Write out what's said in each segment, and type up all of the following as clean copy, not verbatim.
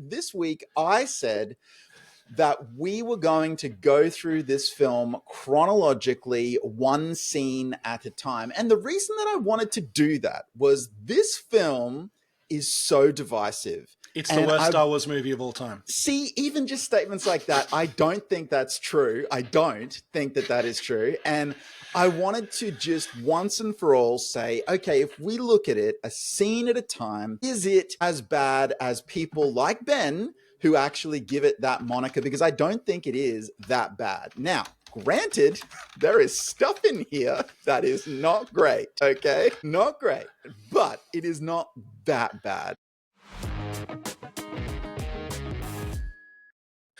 this week I said that we were going to go through this film chronologically, one scene at a time. And the reason that I wanted to do that was this film is so divisive. It's the worst Star Wars movie of all time. See, even just statements like that, I don't think that's true. I don't think that that is true. And I wanted to just once and for all say, okay, if we look at it a scene at a time, is it as bad as people like Ben who actually give it that moniker? Because I don't think it is that bad. Now, granted, there is stuff in here that is not great, okay? Not great, but it is not that bad.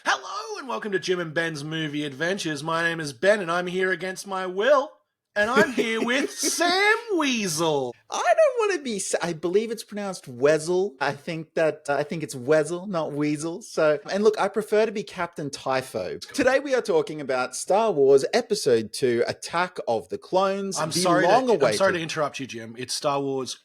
Hello and welcome to Jim and Ben's Movie Adventures. My name is Ben and I'm here against my will. And I'm here with Sam Weasel. I don't want to be, I believe it's pronounced Weasel. I think it's Weasel, not Weasel. So, and look, I prefer to be Captain Typho. Today we are talking about Star Wars Episode 2, Attack of the Clones. I'm sorry to interrupt you, Jim. It's Star Wars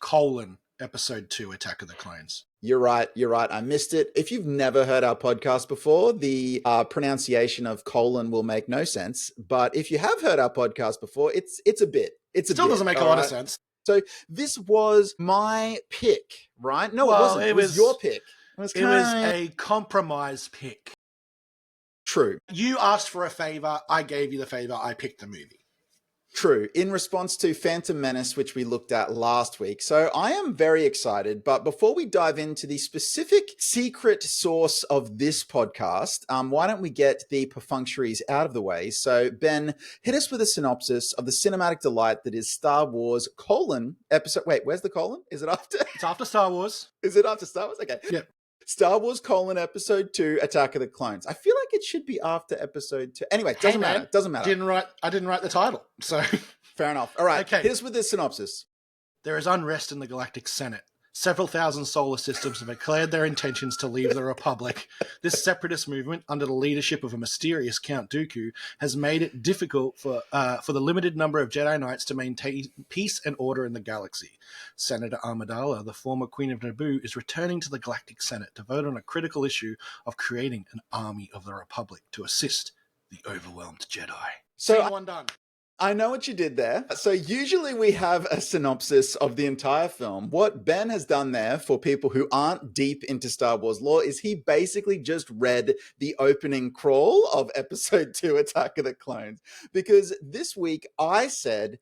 Episode 2, Attack of the Clones. You're right. I missed it. If you've never heard our podcast before, the pronunciation of colon will make no sense. But if you have heard our podcast before, it's a bit. It still doesn't make a lot of sense. So this was my pick, right? No, it wasn't. It was your pick. It was a compromise pick. True. You asked for a favor. I gave you the favor. I picked the movie. True, in response to Phantom Menace, which we looked at last week. So I am very excited, but before we dive into the specific secret source of this podcast, why don't we get the perfunctories out of the way? So Ben, hit us with a synopsis of the cinematic delight that is Star Wars episode... Wait, where's the colon? Is it after? It's after Star Wars. Is it after Star Wars? Okay. Yep. Star Wars Episode 2, Attack of the Clones. I feel like it should be after Episode 2. Anyway, doesn't matter. I didn't write the title, so... Fair enough. All right, okay. Hit us with the synopsis. There is unrest in the Galactic Senate. Several thousand solar systems have declared their intentions to leave the Republic. This separatist movement, under the leadership of a mysterious Count Dooku, has made it difficult for the limited number of Jedi Knights to maintain peace and order in the galaxy. Senator Amidala, the former Queen of Naboo, is returning to the Galactic Senate to vote on a critical issue of creating an army of the Republic to assist the overwhelmed Jedi. So one done. I know what you did there. So usually we have a synopsis of the entire film. What Ben has done there, for people who aren't deep into Star Wars lore, is he basically just read the opening crawl of Episode 2, Attack of the Clones. Because this week I said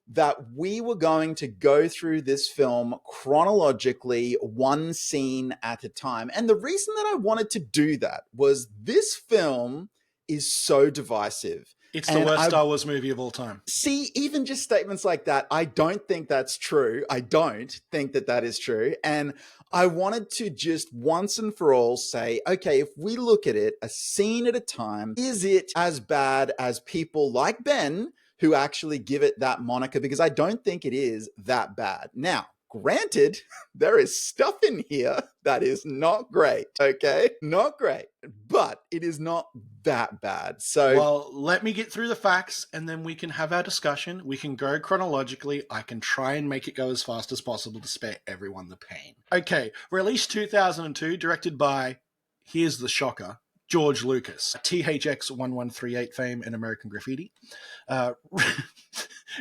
that we were going to go through this film chronologically, one scene at a time. And the reason that I wanted to do that was this film is so divisive. It's the worst Star Wars movie of all time. See, even just statements like that, I don't think that's true. I don't think that that is true. And I wanted to just once and for all say, okay, if we look at it a scene at a time, is it as bad as people like Ben who actually give it that moniker? Because I don't think it is that bad. Now, granted, there is stuff in here that is not great, okay? Not great, but it is not that bad. So, well, let me get through the facts and then we can have our discussion. We can go chronologically. I can try and make it go as fast as possible to spare everyone the pain. Okay, released 2002, directed by, here's the shocker, George Lucas, THX 1138 fame and American Graffiti.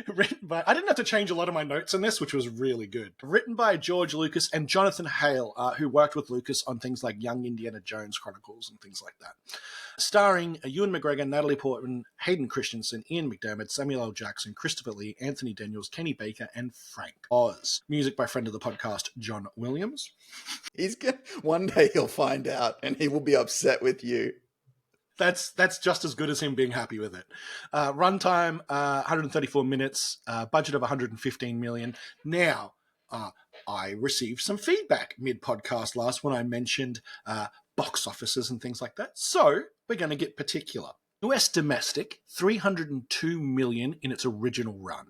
Written by, I didn't have to change a lot of my notes in this, which was really good. Written by George Lucas and Jonathan Hale, who worked with Lucas on things like Young Indiana Jones Chronicles and things like that. Starring Ewan McGregor, Natalie Portman, Hayden Christensen, Ian McDermott, Samuel L. Jackson, Christopher Lee, Anthony Daniels, Kenny Baker, and Frank Oz. Music by friend of the podcast, John Williams. One day he'll find out and he will be upset with you. That's just as good as him being happy with it. Runtime, 134 minutes, budget of 115 million. Now, I received some feedback mid-podcast last when I mentioned box offices and things like that. So we're going to get particular. US domestic, 302 million in its original run.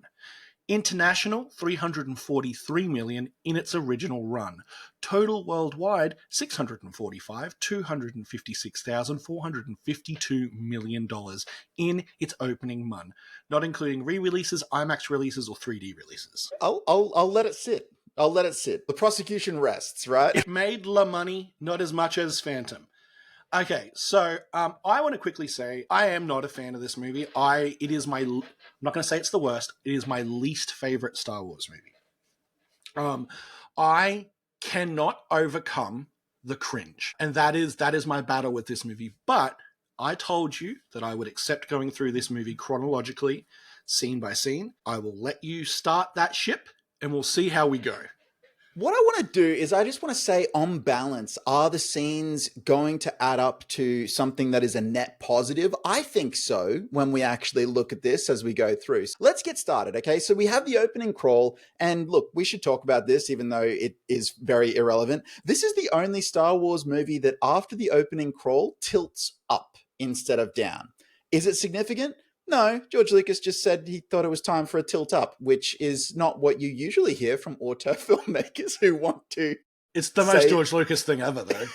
International, 343 million in its original run. Total worldwide, $256,452 million in its opening month, not including re-releases, IMAX releases, or 3D releases. I'll let it sit. I'll let it sit. The prosecution rests, right? It made la money, not as much as Phantom. Okay, so I want to quickly say I am not a fan of this movie. I'm not going to say it's the worst. It is my least favorite Star Wars movie. I cannot overcome the cringe, and that is my battle with this movie. But I told you that I would accept going through this movie chronologically, scene by scene. I will let you start that ship, and we'll see how we go. What I want to do is I just want to say, on balance, are the scenes going to add up to something that is a net positive? I think so when we actually look at this as we go through. So let's get started, okay? So we have the opening crawl, and look, we should talk about this even though it is very irrelevant. This is the only Star Wars movie that after the opening crawl tilts up instead of down. Is it significant? No, George Lucas just said he thought it was time for a tilt up, which is not what you usually hear from auteur filmmakers who want to. It's the most George Lucas thing ever, though.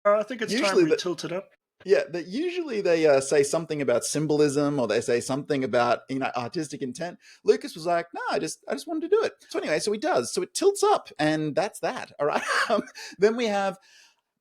I think it's time we tilt it up. Yeah, that usually they say something about symbolism, or they say something about artistic intent. Lucas was like, no, I just wanted to do it. So anyway, so he does. So it tilts up, and that's that. All right. Then we have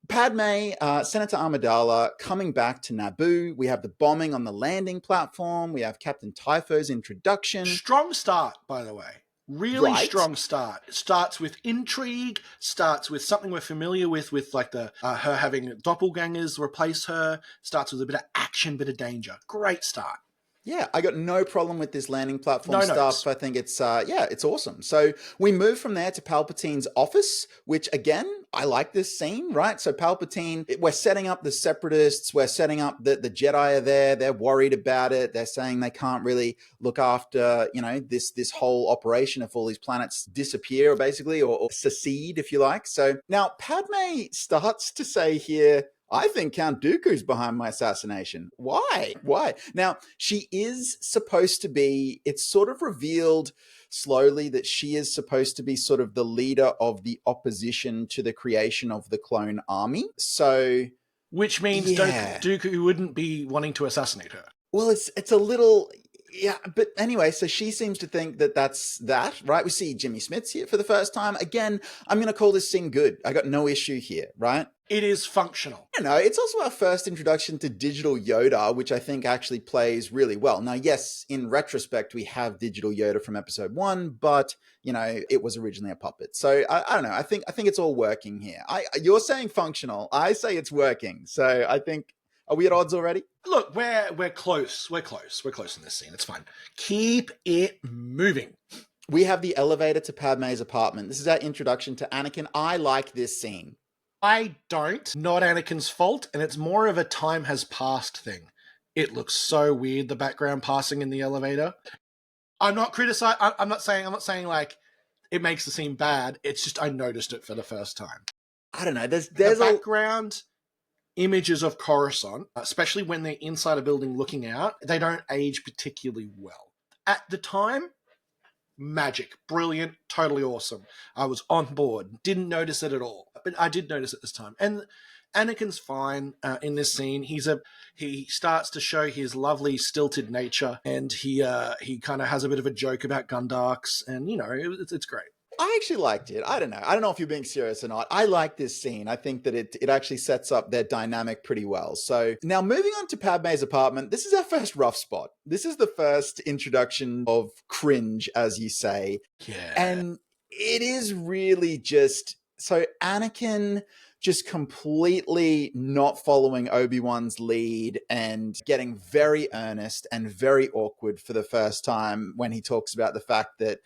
Padme, Senator Amidala coming back to Naboo. We have the bombing on the landing platform. We have Captain Typho's introduction. Strong start, by the way. Really strong start. It starts with intrigue, starts with something we're familiar with like the her having doppelgangers replace her, starts with a bit of action, bit of danger. Great start. Yeah, I got no problem with this landing platform stuff. Notes. I think it's it's awesome. So we move from there to Palpatine's office, which again, I like this scene, right? So Palpatine, we're setting up the Separatists, we're setting up the Jedi are there, they're worried about it, they're saying they can't really look after, this whole operation if all these planets disappear, basically, or secede, if you like. So now Padme starts to say here, I think Count Dooku's behind my assassination. Why? Now, she is supposed to be, it's sort of revealed slowly that she is supposed to be sort of the leader of the opposition to the creation of the clone army. So, which means Dooku wouldn't be wanting to assassinate her. Well, it's a little... Yeah, but anyway, so she seems to think that that's that, right? We see Jimmy Smits here for the first time. Again, I'm going to call this scene good. I got no issue here, right? It is functional. It's also our first introduction to digital Yoda, which I think actually plays really well. Now, yes, in retrospect, we have digital Yoda from episode 1, but, it was originally a puppet. So I don't know. I think it's all working here. You're saying functional. I say it's working. So I think... Are we at odds already? Look, we're close. We're close in this scene. It's fine. Keep it moving. We have the elevator to Padme's apartment. This is our introduction to Anakin. I like this scene. I don't. Not Anakin's fault, and it's more of a time has passed thing. It looks so weird, the background passing in the elevator. I'm not criticizing. I'm not saying like it makes the scene bad. It's just I noticed it for the first time. I don't know. There's the background images of Coruscant, especially when they're inside a building looking out, they don't age particularly well. At the time, magic, brilliant, totally awesome. I was on board, didn't notice it at all, but I did notice it this time. And Anakin's fine in this scene. He starts to show his lovely stilted nature, and he kind of has a bit of a joke about Gundarks, and it's great. I actually liked it. I don't know if you're being serious or not. I like this scene. I think that it actually sets up their dynamic pretty well. So now moving on to Padme's apartment, this is our first rough spot. This is the first introduction of cringe, as you say. Yeah. And it is really just... So Anakin just completely not following Obi-Wan's lead and getting very earnest and very awkward for the first time when he talks about the fact that,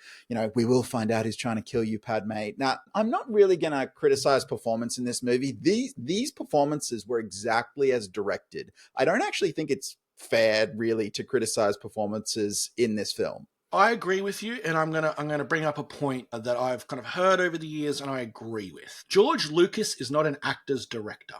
we will find out who's trying to kill you, Padme. Now, I'm not really going to criticize performance in this movie. These performances were exactly as directed. I don't actually think it's fair, really, to criticize performances in this film. I agree with you, and I'm gonna bring up a point that I've kind of heard over the years, and I agree with. George Lucas is not an actor's director.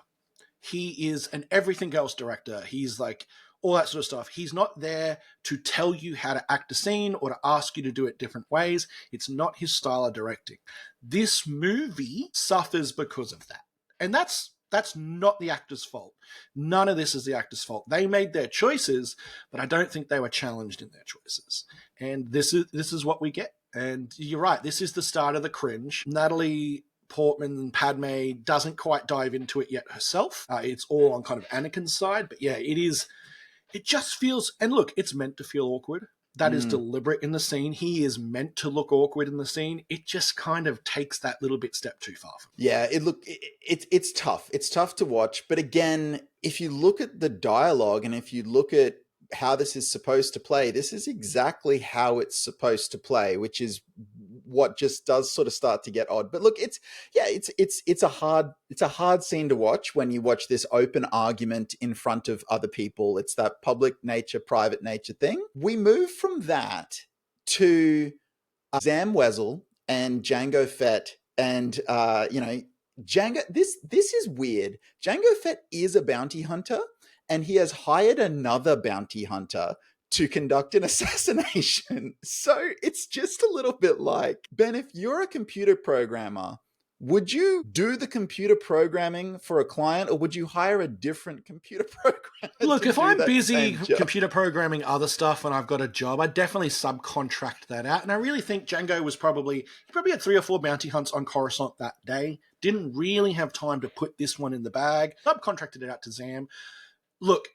He is an everything else director. He's like all that sort of stuff. He's not there to tell you how to act a scene or to ask you to do it different ways. It's not his style of directing. This movie suffers because of that, and that's not the actor's fault. None of this is the actor's fault. They made their choices, but I don't think they were challenged in their choices. And this is what we get. And you're right, this is the start of the cringe. Natalie Portman and Padme doesn't quite dive into it yet herself. It's all on kind of Anakin's side, but yeah, it is. It just feels, and look, it's meant to feel awkward. That is deliberate in the scene. He is meant to look awkward in the scene. It just kind of takes that little bit step too far. Yeah, it's tough. It's tough to watch. But again, if you look at the dialogue and if you look at how this is supposed to play, this is exactly how it's supposed to play, which is what just does sort of start to get odd. But look, it's a hard scene to watch when you watch this open argument in front of other people. It's that public nature, private nature thing. We move from that to Zam Wesell and Jango Fett, and Jango. This is weird. Jango Fett is a bounty hunter, and he has hired another bounty hunter to conduct an assassination. So it's just a little bit like, Ben, if you're a computer programmer, would you do the computer programming for a client, or would you hire a different computer programmer? Look, if I'm busy computer programming other stuff and I've got a job, I definitely subcontract that out. And I really think Django was probably had 3 or 4 bounty hunts on Coruscant that day. Didn't really have time to put this one in the bag. Subcontracted it out to Zam. Look,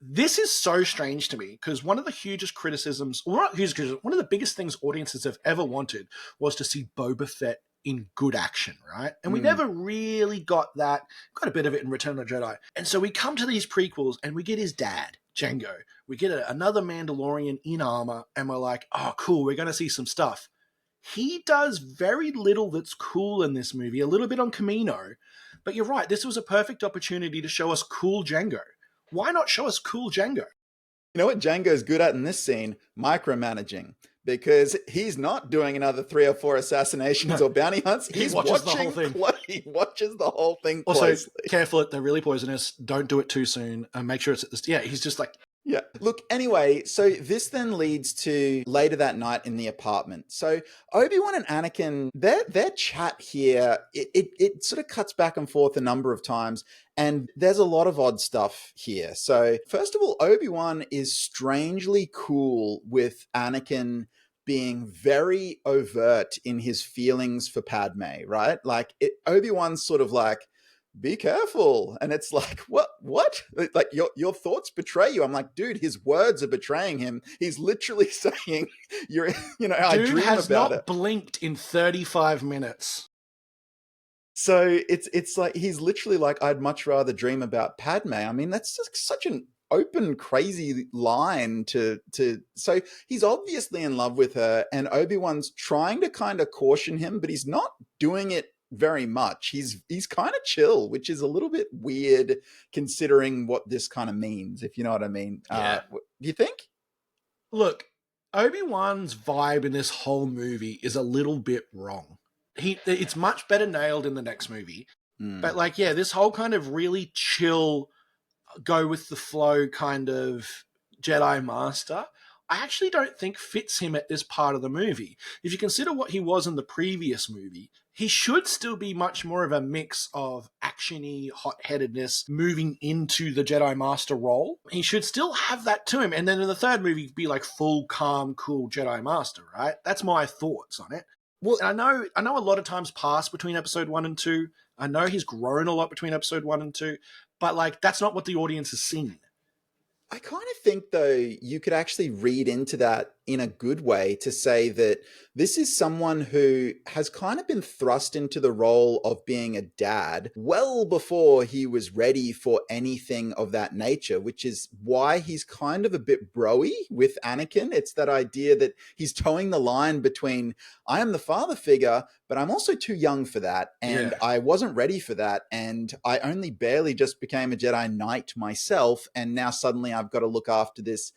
this is so strange to me because one of the hugest criticisms, or not hugest criticisms, one of the biggest things audiences have ever wanted was to see Boba Fett in good action, right? And we never really got that. Got a bit of it in Return of the Jedi. And so we come to these prequels and we get his dad, Jango. We get another Mandalorian in armor and we're like, oh, cool, we're going to see some stuff. He does very little that's cool in this movie, a little bit on Kamino. But you're right, this was a perfect opportunity to show us cool Jango. Why not show us cool Jango? You know what Django's good at in this scene? Micromanaging. Because he's not doing another 3 or 4 assassinations or bounty hunts. He's watching the whole thing. He watches the whole thing closely. Also, careful, they're really poisonous. Don't do it too soon. Make sure it's at this. Yeah, he's just like... Yeah. Look, anyway, so this then leads to later that night in the apartment. So Obi-Wan and Anakin, their chat here, it sort of cuts back and forth a number of times, and there's a lot of odd stuff here. So first of all, Obi-Wan is strangely cool with Anakin being very overt in his feelings for Padme, right? Like Obi-Wan's sort of like, be careful. And it's like, what? Like your thoughts betray you. I'm like, dude, his words are betraying him. He's literally saying, I dream has about not it. Blinked in 35 minutes. So it's like, he's literally like, I'd much rather dream about Padme. I mean, that's just such an open, crazy line to so he's obviously in love with her, and Obi-Wan's trying to kind of caution him, but he's not doing it very much. He's kind of chill, which is a little bit weird considering what this kind of means, if you know what I mean. Yeah. Do you think? Look, Obi-Wan's vibe in this whole movie is a little bit wrong. It's much better nailed in the next movie. But like, yeah, this whole kind of really chill, go with the flow kind of Jedi Master, I actually don't think fits him at this part of the movie. If you consider what he was in the previous movie, he should still be much more of a mix of actiony hot-headedness moving into the Jedi Master role. He should still have that to him. And then in the third movie, be like full, calm, cool Jedi Master, right? That's my thoughts on it. Well, I know a lot of times pass between episode 1 and 2. I know he's grown a lot between episode 1 and 2, but like, that's not what the audience has seen. I kind of think, though, you could actually read into that in a good way to say that this is someone who has kind of been thrust into the role of being a dad well before he was ready for anything of that nature, which is why he's kind of a bit bro-y with Anakin. It's that idea that he's towing the line between, I am the father figure, but I'm also too young for that, and I wasn't ready for that, and I only barely just became a Jedi Knight myself, and now suddenly I've got to look after this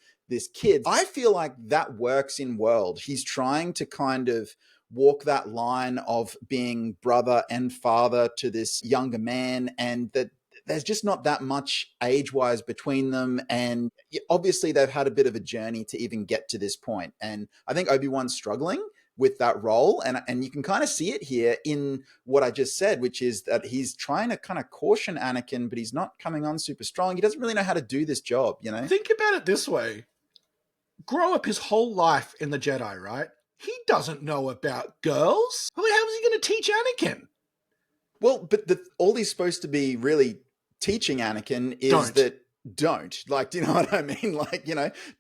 kid. I feel like that works in world. He's trying to kind of walk that line of being brother and father to this younger man, and that there's just not that much age-wise between them, and obviously they've had a bit of a journey to even get to this point, and I think Obi-Wan's struggling with that role, and you can kind of see it here in what I just said, which is that he's trying to kind of caution Anakin, but he's not coming on super strong. He doesn't really know how to do this job, you know? Think about it this way. Grow up his whole life in the Jedi, right? He doesn't know about girls. How is he going to teach Anakin? Well, but all he's supposed to be really teaching Anakin is that don't. Like, do you know what I mean? Like,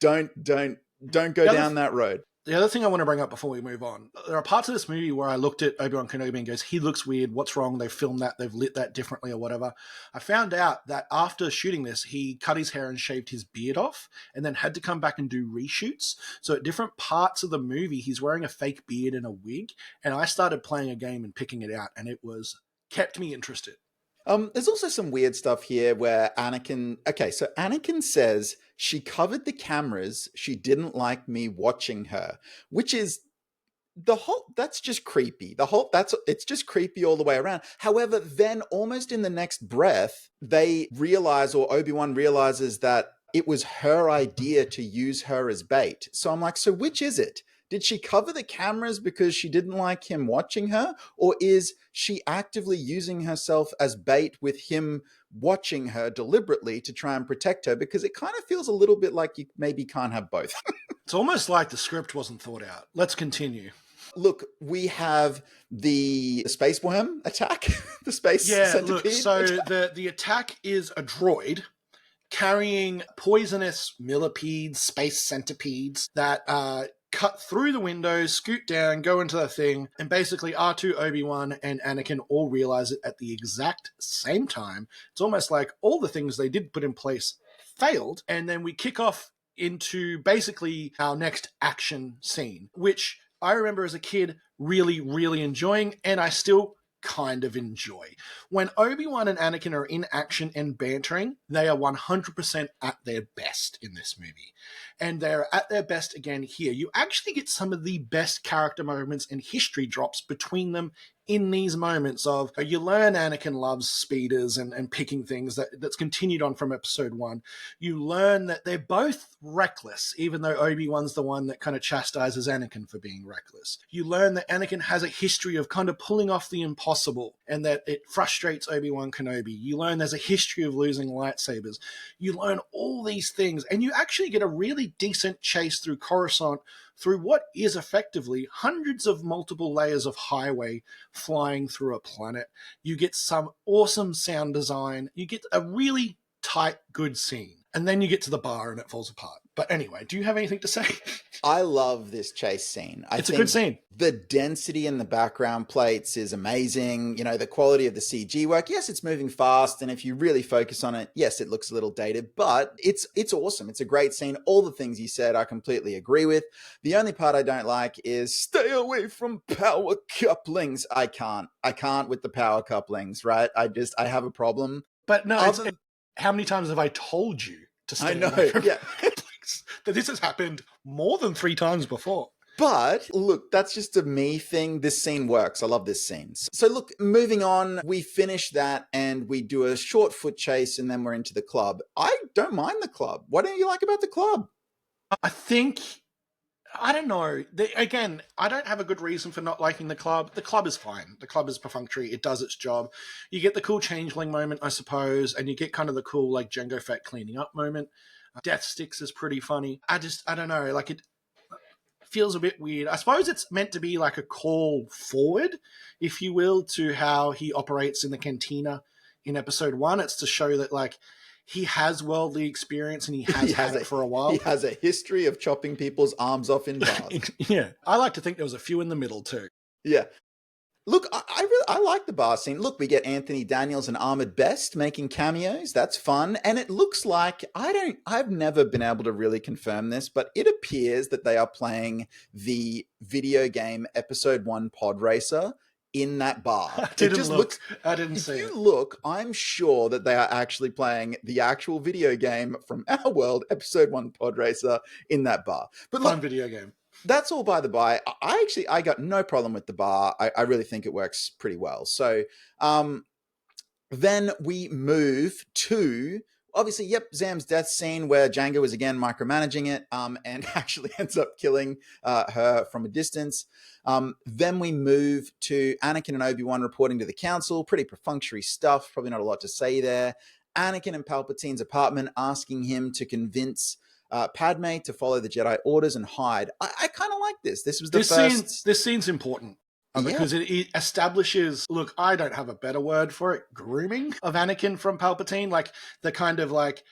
don't go down that road. The other thing I want to bring up before we move on, there are parts of this movie where I looked at Obi-Wan Kenobi and goes, he looks weird. What's wrong? They've filmed that. They've lit that differently or whatever. I found out that after shooting this, he cut his hair and shaved his beard off and then had to come back and do reshoots. So at different parts of the movie, he's wearing a fake beard and a wig. And I started playing a game and picking it out, and it kept me interested. There's also some weird stuff here where Anakin says she covered the cameras. She didn't like me watching her, which is that's just creepy. It's just creepy all the way around. However, then almost in the next breath, they realize, or Obi-Wan realizes, that it was her idea to use her as bait. So I'm like, so which is it? Did she cover the cameras because she didn't like him watching her? Or is she actively using herself as bait with him watching her deliberately to try and protect her? Because it kind of feels a little bit like you maybe can't have both. It's almost like the script wasn't thought out. Let's continue. Look, we have the space worm attack, the space centipede. So the attack is a droid carrying poisonous millipedes, space centipedes that cut through the windows, scoot down, go into the thing, and basically R2, Obi-Wan, and Anakin all realize it at the exact same time. It's almost like all the things they did put in place failed, and then we kick off into basically our next action scene, which I remember as a kid really, really enjoying, and I still kind of enjoy. When Obi-Wan and Anakin are in action and bantering, they are 100% at their best in this movie. And they're at their best again here. You actually get some of the best character moments and history drops between them in these moments of, you learn Anakin loves speeders and picking things that's continued on from episode 1. You learn that they're both reckless, even though Obi-Wan's the one that kind of chastises Anakin for being reckless. You learn that Anakin has a history of kind of pulling off the impossible and that it frustrates Obi-Wan Kenobi. You learn there's a history of losing lightsabers. You learn all these things, and you actually get a really decent chase through Coruscant through what is effectively hundreds of multiple layers of highway flying through a planet. You get some awesome sound design. You get a really tight, good scene. And then you get to the bar and it falls apart. But anyway, do you have anything to say? I love this chase scene. It's a good scene. The density in the background plates is amazing. The quality of the CG work. Yes, it's moving fast. And if you really focus on it, yes, it looks a little dated, but it's awesome. It's a great scene. All the things you said, I completely agree with. The only part I don't like is stay away from power couplings. I can't with the power couplings, right? I have a problem. But no, how many times have I told you to stay away from that this has happened more than 3 times before? But look, that's just a me thing. This scene works. I love this scene. So look, moving on, we finish that and we do a short foot chase and then we're into the club. I don't mind the club. What do you like about the club? I don't know. Again, I don't have a good reason for not liking the club. The club is fine. The club is perfunctory. It does its job. You get the cool changeling moment, I suppose, and you get kind of the cool like Jango Fett cleaning up moment. Death Sticks is pretty funny. I don't know. Like, it feels a bit weird. I suppose it's meant to be like a call forward, if you will, to how he operates in the cantina in episode 1. It's to show that like he has worldly experience and he has had it for a while. He has a history of chopping people's arms off in bars. Yeah. I like to think there was a few in the middle too. Yeah. Look, I like the bar scene. Look, we get Anthony Daniels and Ahmed Best making cameos. That's fun. And it looks like, I've never been able to really confirm this, but it appears that they are playing the video game episode 1 Pod Racer in that bar. I didn't see it. If you look, I'm sure that they are actually playing the actual video game from our world, episode 1 Pod Racer, in that bar. But fun video game. That's all by the by. I got no problem with the bar. I really think it works pretty well. So then we move to, obviously, Zam's death scene where Jango is again micromanaging it and actually ends up killing her from a distance. Then we move to Anakin and Obi-Wan reporting to the council. Pretty perfunctory stuff. Probably not a lot to say there. Anakin in Palpatine's apartment asking him to convince Padme to follow the Jedi orders and hide. I kind of like this. This was the first. This scene's important. Because it establishes, look, I don't have a better word for it, grooming of Anakin from Palpatine. Like, the kind of like,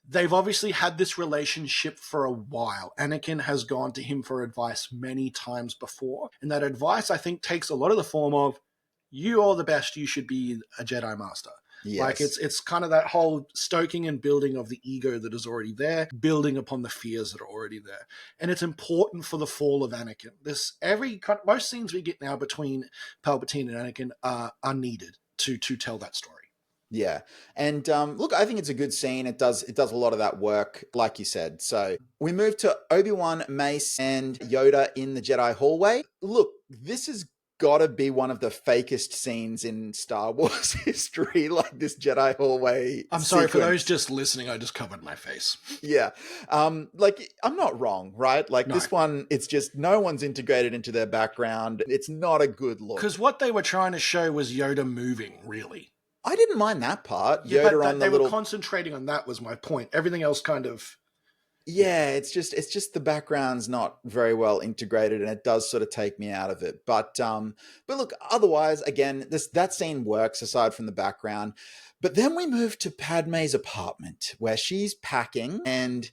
they've obviously had this relationship for a while. Anakin has gone to him for advice many times before. And that advice, I think, takes a lot of the form of, you are the best, you should be a Jedi Master. Yes. Like, it's kind of that whole stoking and building of the ego that is already there, building upon the fears that are already there. And it's important for the fall of Anakin. Most scenes we get now between Palpatine and Anakin are needed to tell that story. Yeah. And look, I think it's a good scene. It does a lot of that work, like you said. So we move to Obi-Wan, Mace, and Yoda in the Jedi hallway. Look, this has got to be one of the fakest scenes in Star Wars history, like this Jedi hallway. I'm sorry, for those just listening, I just covered my face. Yeah. Like, I'm not wrong, right? Like, this one, it's just no one's integrated into their background. It's not a good look. Because what they were trying to show was Yoda moving, really. I didn't mind that part. Yeah, Yoda on the they were concentrating on that was my point. Everything else kind of... Yeah, it's just the background's not very well integrated, and it does sort of take me out of it. But look, otherwise, again, that scene works aside from the background. But then we move to Padme's apartment where she's packing, and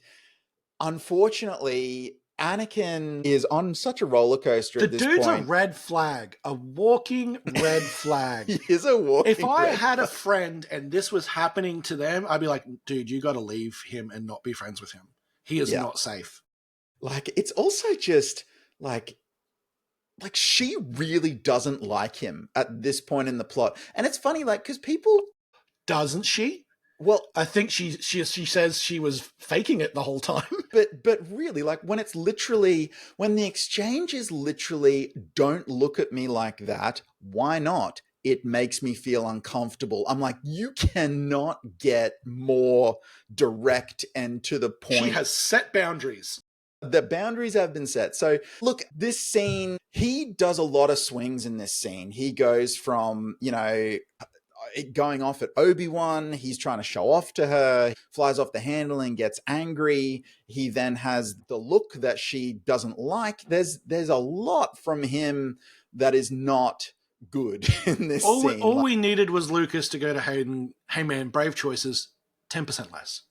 unfortunately, Anakin is on such a roller coaster at this point. The dude's a red flag, a walking red flag. He is a walking If I had a friend and this was happening to them, I'd be like, dude, you got to leave him and not be friends with him. He is not safe. Like, it's also just like she really doesn't like him at this point in the plot. And it's funny, like, because people... Doesn't she? Well, I think she says she was faking it the whole time. But really, like, when the exchange is literally, don't look at me like that, why not? It makes me feel uncomfortable. I'm like, you cannot get more direct and to the point. She has set boundaries. The boundaries have been set. So look, this scene, he does a lot of swings in this scene. He goes from, going off at Obi-Wan. He's trying to show off to her, flies off the handle and gets angry. He then has the look that she doesn't like. There's a lot from him that is not good in this scene. All we needed was Lucas to go to Hayden, hey man, brave choices, 10% less.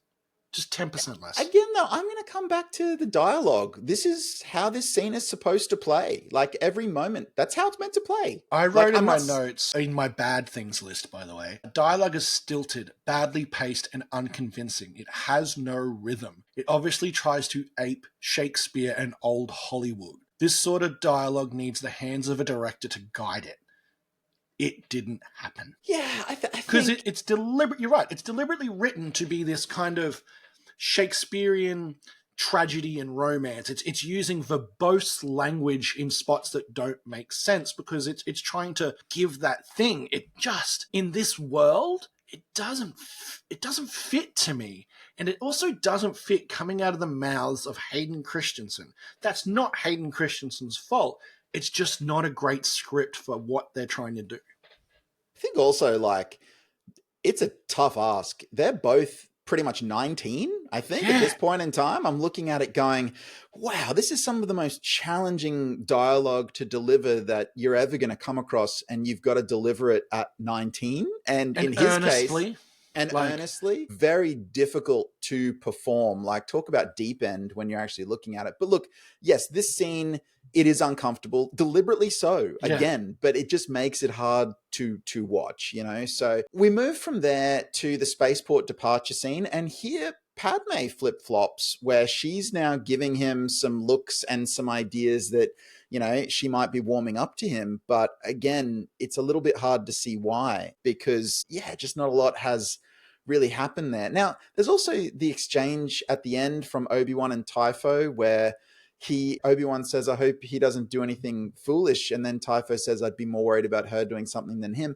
Just 10% less. Again, though, I'm going to come back to the dialogue. This is how this scene is supposed to play. Like, every moment. That's how it's meant to play. I wrote in my notes, in my bad things list, by the way, dialogue is stilted, badly paced, and unconvincing. It has no rhythm. It obviously tries to ape Shakespeare and old Hollywood. This sort of dialogue needs the hands of a director to guide it. It didn't happen. Yeah, I think... Because it's deliberate. You're right. It's deliberately written to be this kind of Shakespearean tragedy and romance. It's using verbose language in spots that don't make sense because it's trying to give that thing. It just, in this world, it doesn't fit to me. And it also doesn't fit coming out of the mouths of Hayden Christensen. That's not Hayden Christensen's fault. It's just not a great script for what they're trying to do. I think also, like, it's a tough ask. They're both pretty much 19, I think, at this point in time. I'm looking at it going, wow, this is some of the most challenging dialogue to deliver that you're ever going to come across, and you've got to deliver it at 19. And in his case... Earnestly, very difficult to perform. Like, talk about deep end when you're actually looking at it. But look, yes, this scene, it is uncomfortable, deliberately so, again, but it just makes it hard to watch, So we move from there to the spaceport departure scene, and here Padme flip-flops, where she's now giving him some looks and some ideas that, she might be warming up to him. But again, it's a little bit hard to see why, because, just not a lot has really happened there. Now, there's also the exchange at the end from Obi-Wan and Typho, where Obi-Wan says, I hope he doesn't do anything foolish. And then Typho says, I'd be more worried about her doing something than him.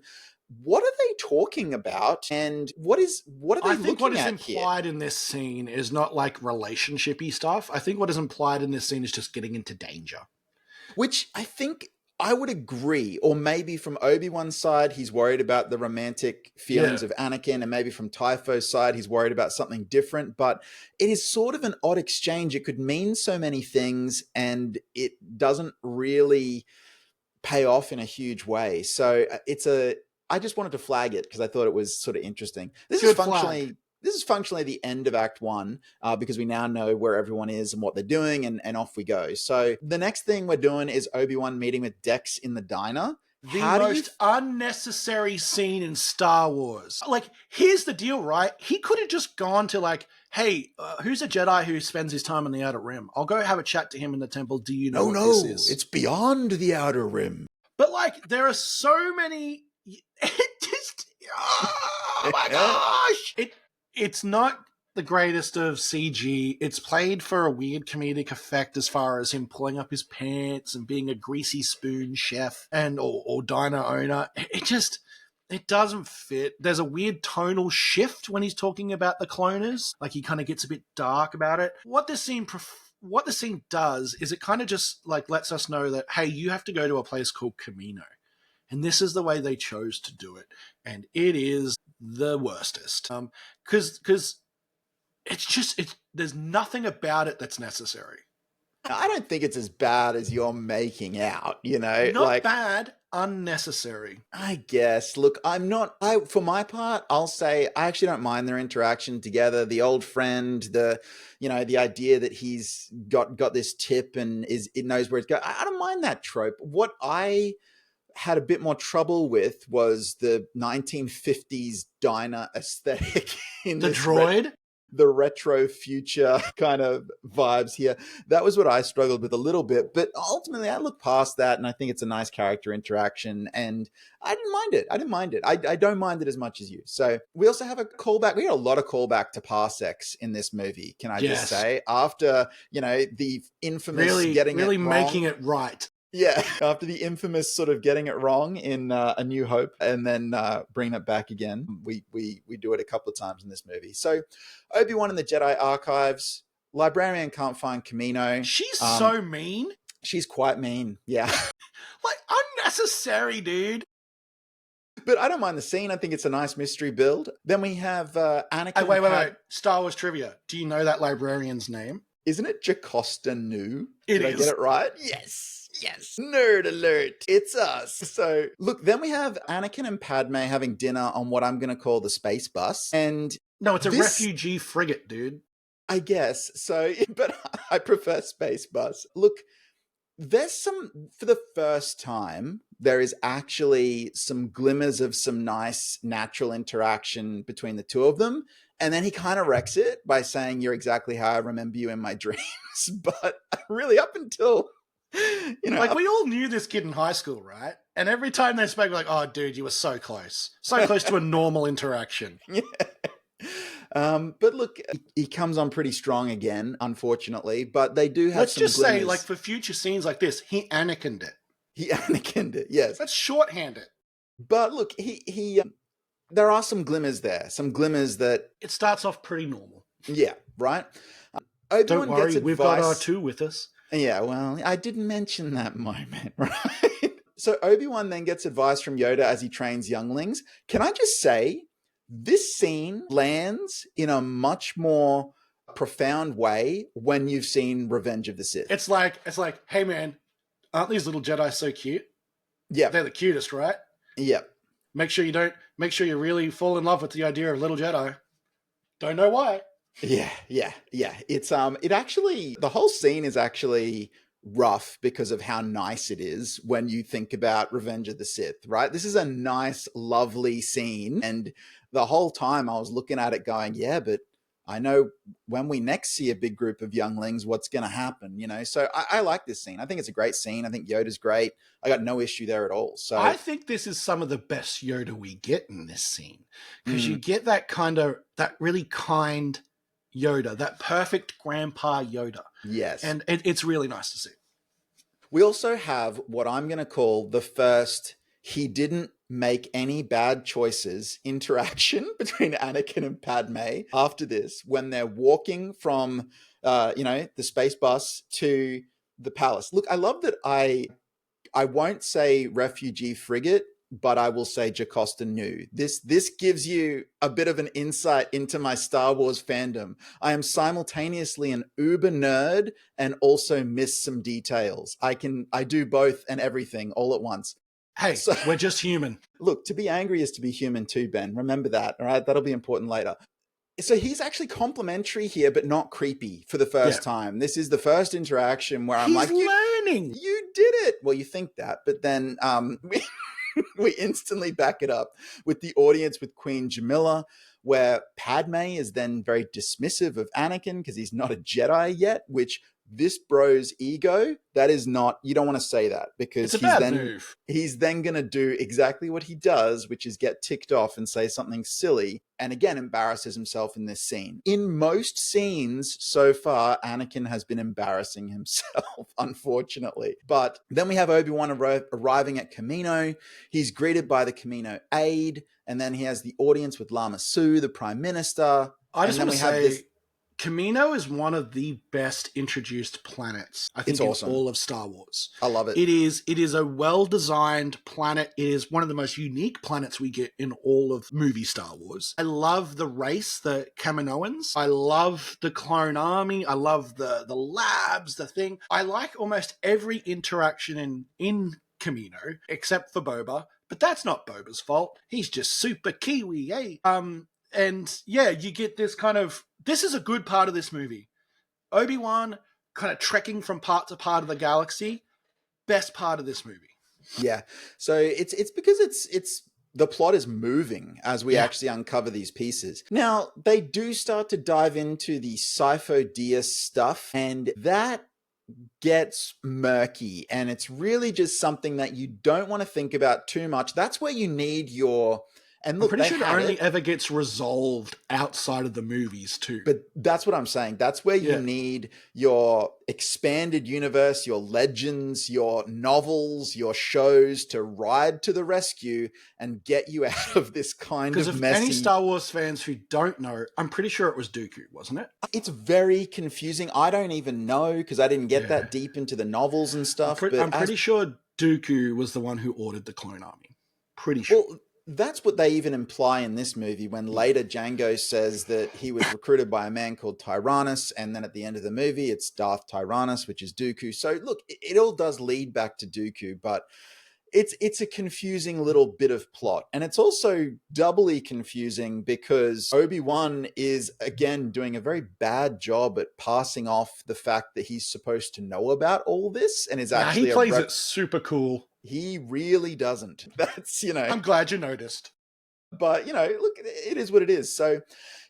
What are they talking about? And what are they looking at here? I think what is implied in this scene is not like relationshipy stuff. I think what is implied in this scene is just getting into danger. Which I think I would agree. Or maybe from Obi-Wan's side, he's worried about the romantic feelings of Anakin, and maybe from Typho's side, he's worried about something different. But it is sort of an odd exchange. It could mean so many things, and it doesn't really pay off in a huge way. So I just wanted to flag it because I thought it was sort of interesting. This is functionally the end of Act 1 because we now know where everyone is and what they're doing, and off we go. So the next thing we're doing is Obi-Wan meeting with Dex in the diner. The most unnecessary scene in Star Wars. Like, here's the deal, right? He could have just gone to like, hey, who's a Jedi who spends his time on the Outer Rim? I'll go have a chat to him in the temple. Do you know what this is? It's beyond the Outer Rim. But like, there are so many. It just, oh my gosh! It's not the greatest of CG. It's played for a weird comedic effect as far as him pulling up his pants and being a greasy spoon chef or diner owner. It doesn't fit. There's a weird tonal shift when he's talking about the cloners. Like, he kind of gets a bit dark about it. What the scene does is it kind of just like lets us know that, hey, you have to go to a place called Kamino. And this is the way they chose to do it. And it is the worstest. Because there's nothing about it that's necessary. I don't think it's as bad as you're making out, Not bad, unnecessary. I guess. Look, for my part, I'll say I actually don't mind their interaction together. The old friend, the idea that he's got this tip and it knows where it's going. I don't mind that trope. What I had a bit more trouble with was the 1950s diner aesthetic in the droid. The retro future kind of vibes here. That was what I struggled with a little bit, but ultimately I look past that and I think it's a nice character interaction and I didn't mind it. I don't mind it as much as you. So we also have a callback. We got a lot of callback to parsecs in this movie. Can I just say, after, the infamous really making it right. Yeah, after the infamous sort of getting it wrong in A New Hope and then bringing it back again, we do it a couple of times in this movie. So Obi-Wan in the Jedi archives, librarian can't find Kamino. She's so mean. She's quite mean, yeah. Like, unnecessary, dude. But I don't mind the scene. I think it's a nice mystery build. Then we have Anakin. Hey, wait. Star Wars trivia. Do you know that librarian's name? Isn't it Jocasta Nu? Did I get it right? Yes. Nerd alert. It's us. So look, then we have Anakin and Padme having dinner on what I'm going to call the space bus. And no, it's a refugee frigate, dude. I guess. So, but I prefer space bus. Look, for the first time, there is actually some glimmers of some nice natural interaction between the two of them. And then he kind of wrecks it by saying, "You're exactly how I remember you in my dreams." But really, up until, like, we all knew this kid in high school, right? And every time they spoke, like, "Oh, dude, you were so close to a normal interaction." Yeah. But look, he comes on pretty strong again, unfortunately. But they do have. Let's some just glimmers. say, like, for future scenes like this, he Anakin'd it. Yes. Let's shorthand it. But look, he there are some glimmers there. Some glimmers that it starts off pretty normal. Yeah, right. Obi-Wan Don't worry, gets advice. We've got R2 with us. Yeah, well, I didn't mention that moment, right? So Obi-Wan then gets advice from Yoda as he trains younglings. Can I just say, this scene lands in a much more profound way when you've seen Revenge of the Sith. It's like, hey man, aren't these little Jedi so cute? Yeah, they're the cutest, right? Yeah. Make sure you really fall in love with the idea of little Jedi. Don't know why. Yeah. It's it actually, the whole scene is actually rough because of how nice it is when you think about Revenge of the Sith, right? This is a nice, lovely scene. And the whole time I was looking at it going, yeah, but I know when we next see a big group of younglings, what's going to happen, So I like this scene. I think it's a great scene. I think Yoda's great. I got no issue there at all. So I think this is some of the best Yoda we get in this scene because you get that really kind Yoda, that perfect grandpa Yoda. Yes. And it's really nice to see. We also have what I'm going to call the first he didn't make any bad choices interaction between Anakin and Padme after this, when they're walking from, the space bus to the palace. Look, I love that I I won't say refugee frigate, but I will say Jocasta Nu. This gives you a bit of an insight into my Star Wars fandom. I am simultaneously an uber nerd and also miss some details. I do both and everything all at once. Hey, So, we're just human. look, to be angry is to be human too, Ben. Remember that, all right? That'll be important later. So he's actually complimentary here, but not creepy for the first time. This is the first interaction where I'm He's like, learning. You did it. Well, you think that, but then we instantly back it up with the audience with Queen Jamila, where Padme is then very dismissive of Anakin because he's not a Jedi yet, which this bro's ego, that is not, you don't want to say that because it's a bad move. He's then going to do exactly what he does, which is get ticked off and say something silly, and again embarrasses himself in this scene. In most scenes so far, Anakin has been embarrassing himself, unfortunately. But then we have Obi-Wan arriving at Kamino. He's greeted by the Kamino aide, and then he has the audience with Lama Su, the Prime Minister. I just want to say, Kamino is one of the best introduced planets, I think, it's awesome. In all of Star Wars. I love it. It is a well-designed planet. It is one of the most unique planets we get in all of movie Star Wars. I love the race, the Kaminoans. I love the clone army. I love the labs, the thing. I like almost every interaction in Kamino, except for Boba. But that's not Boba's fault. He's just super Kiwi, eh? And yeah, you get this kind of... This is a good part of this movie. Obi-Wan kind of trekking from part to part of the galaxy. Best part of this movie. Yeah. So it's because it's the plot is moving as we actually uncover these pieces. Now, they do start to dive into the Sifo Dyas stuff, and that gets murky, and it's really just something that you don't want to think about too much. That's where you need your... And look, I'm pretty sure it only ever gets resolved outside of the movies too. But that's what I'm saying. That's where you need your expanded universe, your legends, your novels, your shows to ride to the rescue and get you out of this kind of messy... Because if any Star Wars fans who don't know, I'm pretty sure it was Dooku, wasn't it? It's very confusing. I don't even know because I didn't get that deep into the novels and stuff. I'm pretty sure Dooku was the one who ordered the clone army. Pretty sure. Well, that's what they even imply in this movie when later Django says that he was recruited by a man called Tyrannus, and then at the end of the movie it's Darth Tyrannus, which is Dooku. So look, it all does lead back to Dooku, but it's a confusing little bit of plot. And it's also doubly confusing because Obi-Wan is, again, doing a very bad job at passing off the fact that he's supposed to know about all this and is actually... he plays it super cool. He really doesn't. That's, I'm glad you noticed. But, look, it is what it is. So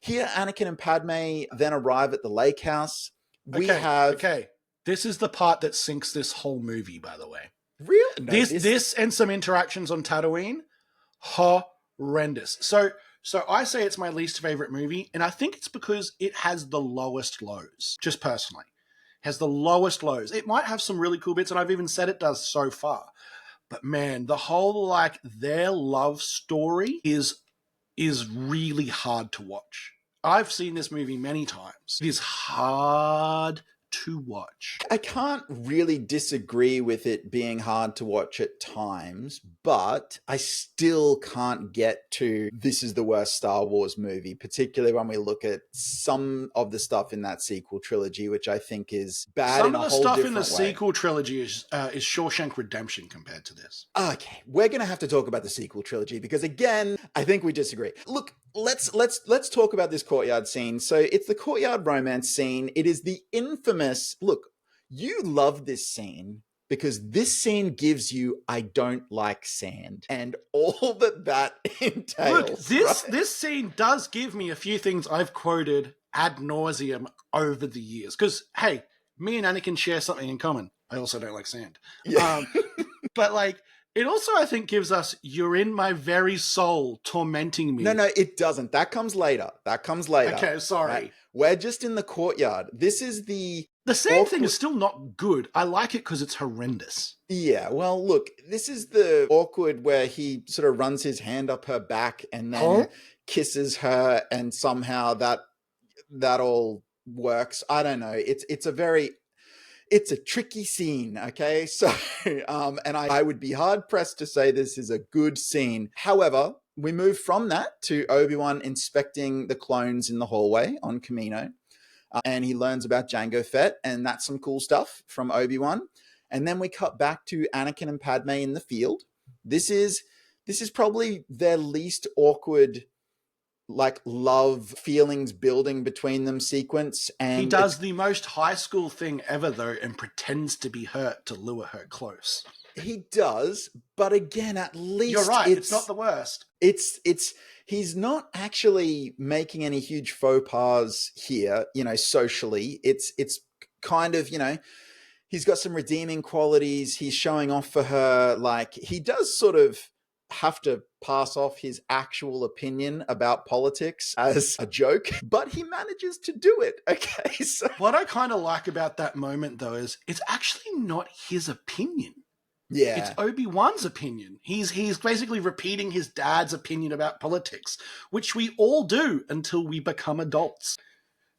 here, Anakin and Padme then arrive at the lake house. Okay. This is the part that sinks this whole movie, by the way. Really? No, this and some interactions on Tatooine, horrendous. So I say it's my least favorite movie, and I think it's because it has the lowest lows, just personally. Has the lowest lows. It might have some really cool bits, and I've even said it does so far. But man, the whole, their love story is really hard to watch. I've seen this movie many times. It is hard to watch. I can't really disagree with it being hard to watch at times, but I still can't get to this is the worst Star Wars movie, particularly when we look at some of the stuff in that sequel trilogy, which I think is bad in a whole different way. Some of the stuff in the sequel trilogy is Shawshank Redemption compared to this. Okay, we're going to have to talk about the sequel trilogy because, again, I think we disagree. Look, let's talk about this courtyard scene. So it's the courtyard romance scene. It is the infamous... Look, you love this scene because this scene gives you I don't like sand and all that entails. Look, this scene does give me a few things I've quoted ad nauseum over the years. Because, hey, me and Anakin share something in common. I also don't like sand. Yeah. But, it also, I think, gives us, you're in my very soul, tormenting me. No, it doesn't. That comes later. Okay, sorry. Right? We're just in the courtyard. This is the... The sand thing is still not good. I like it because it's horrendous. Yeah, well, look, this is the awkward where he sort of runs his hand up her back and then kisses her, and somehow that all works. I don't know. It's a very... It's a tricky scene, okay? So, and I would be hard pressed to say this is a good scene. However, we move from that to Obi-Wan inspecting the clones in the hallway on Kamino. And he learns about Jango Fett, and that's some cool stuff from Obi-Wan. And then we cut back to Anakin and Padme in the field. This is probably their least awkward, like, love feelings building between them sequence. And he does the most high school thing ever, though, and pretends to be hurt to lure her close. He does, but again, at least you're right. It's not the worst. It's he's not actually making any huge faux pas here, socially. It's kind of, he's got some redeeming qualities. He's showing off for her. Like, he does sort of have to pass off his actual opinion about politics as a joke, but he manages to do it. Okay. So what I kind of like about that moment, though, is it's actually not his opinion. Yeah. It's Obi-Wan's opinion. He's basically repeating his dad's opinion about politics, which we all do until we become adults.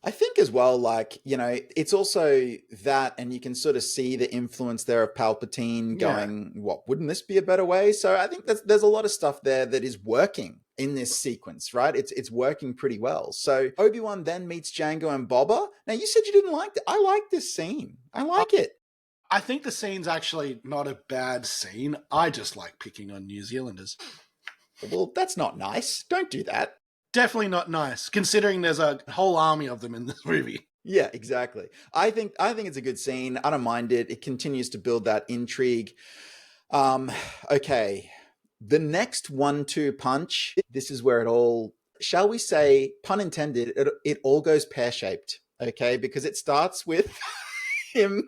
I think as well, like, it's also that, and you can sort of see the influence there of Palpatine going, what, wouldn't this be a better way? So I think there's a lot of stuff there that is working in this sequence, right? It's working pretty well. So Obi-Wan then meets Jango and Boba. Now, you said you didn't like it. I like this scene. I like it. I think the scene's actually not a bad scene. I just like picking on New Zealanders. Well, that's not nice. Don't do that. Definitely not nice, considering there's a whole army of them in this movie. Yeah, exactly. I think it's a good scene. I don't mind it. It continues to build that intrigue. Okay. The next 1-2 punch, this is where it all, shall we say, pun intended, it all goes pear-shaped, okay? Because it starts with him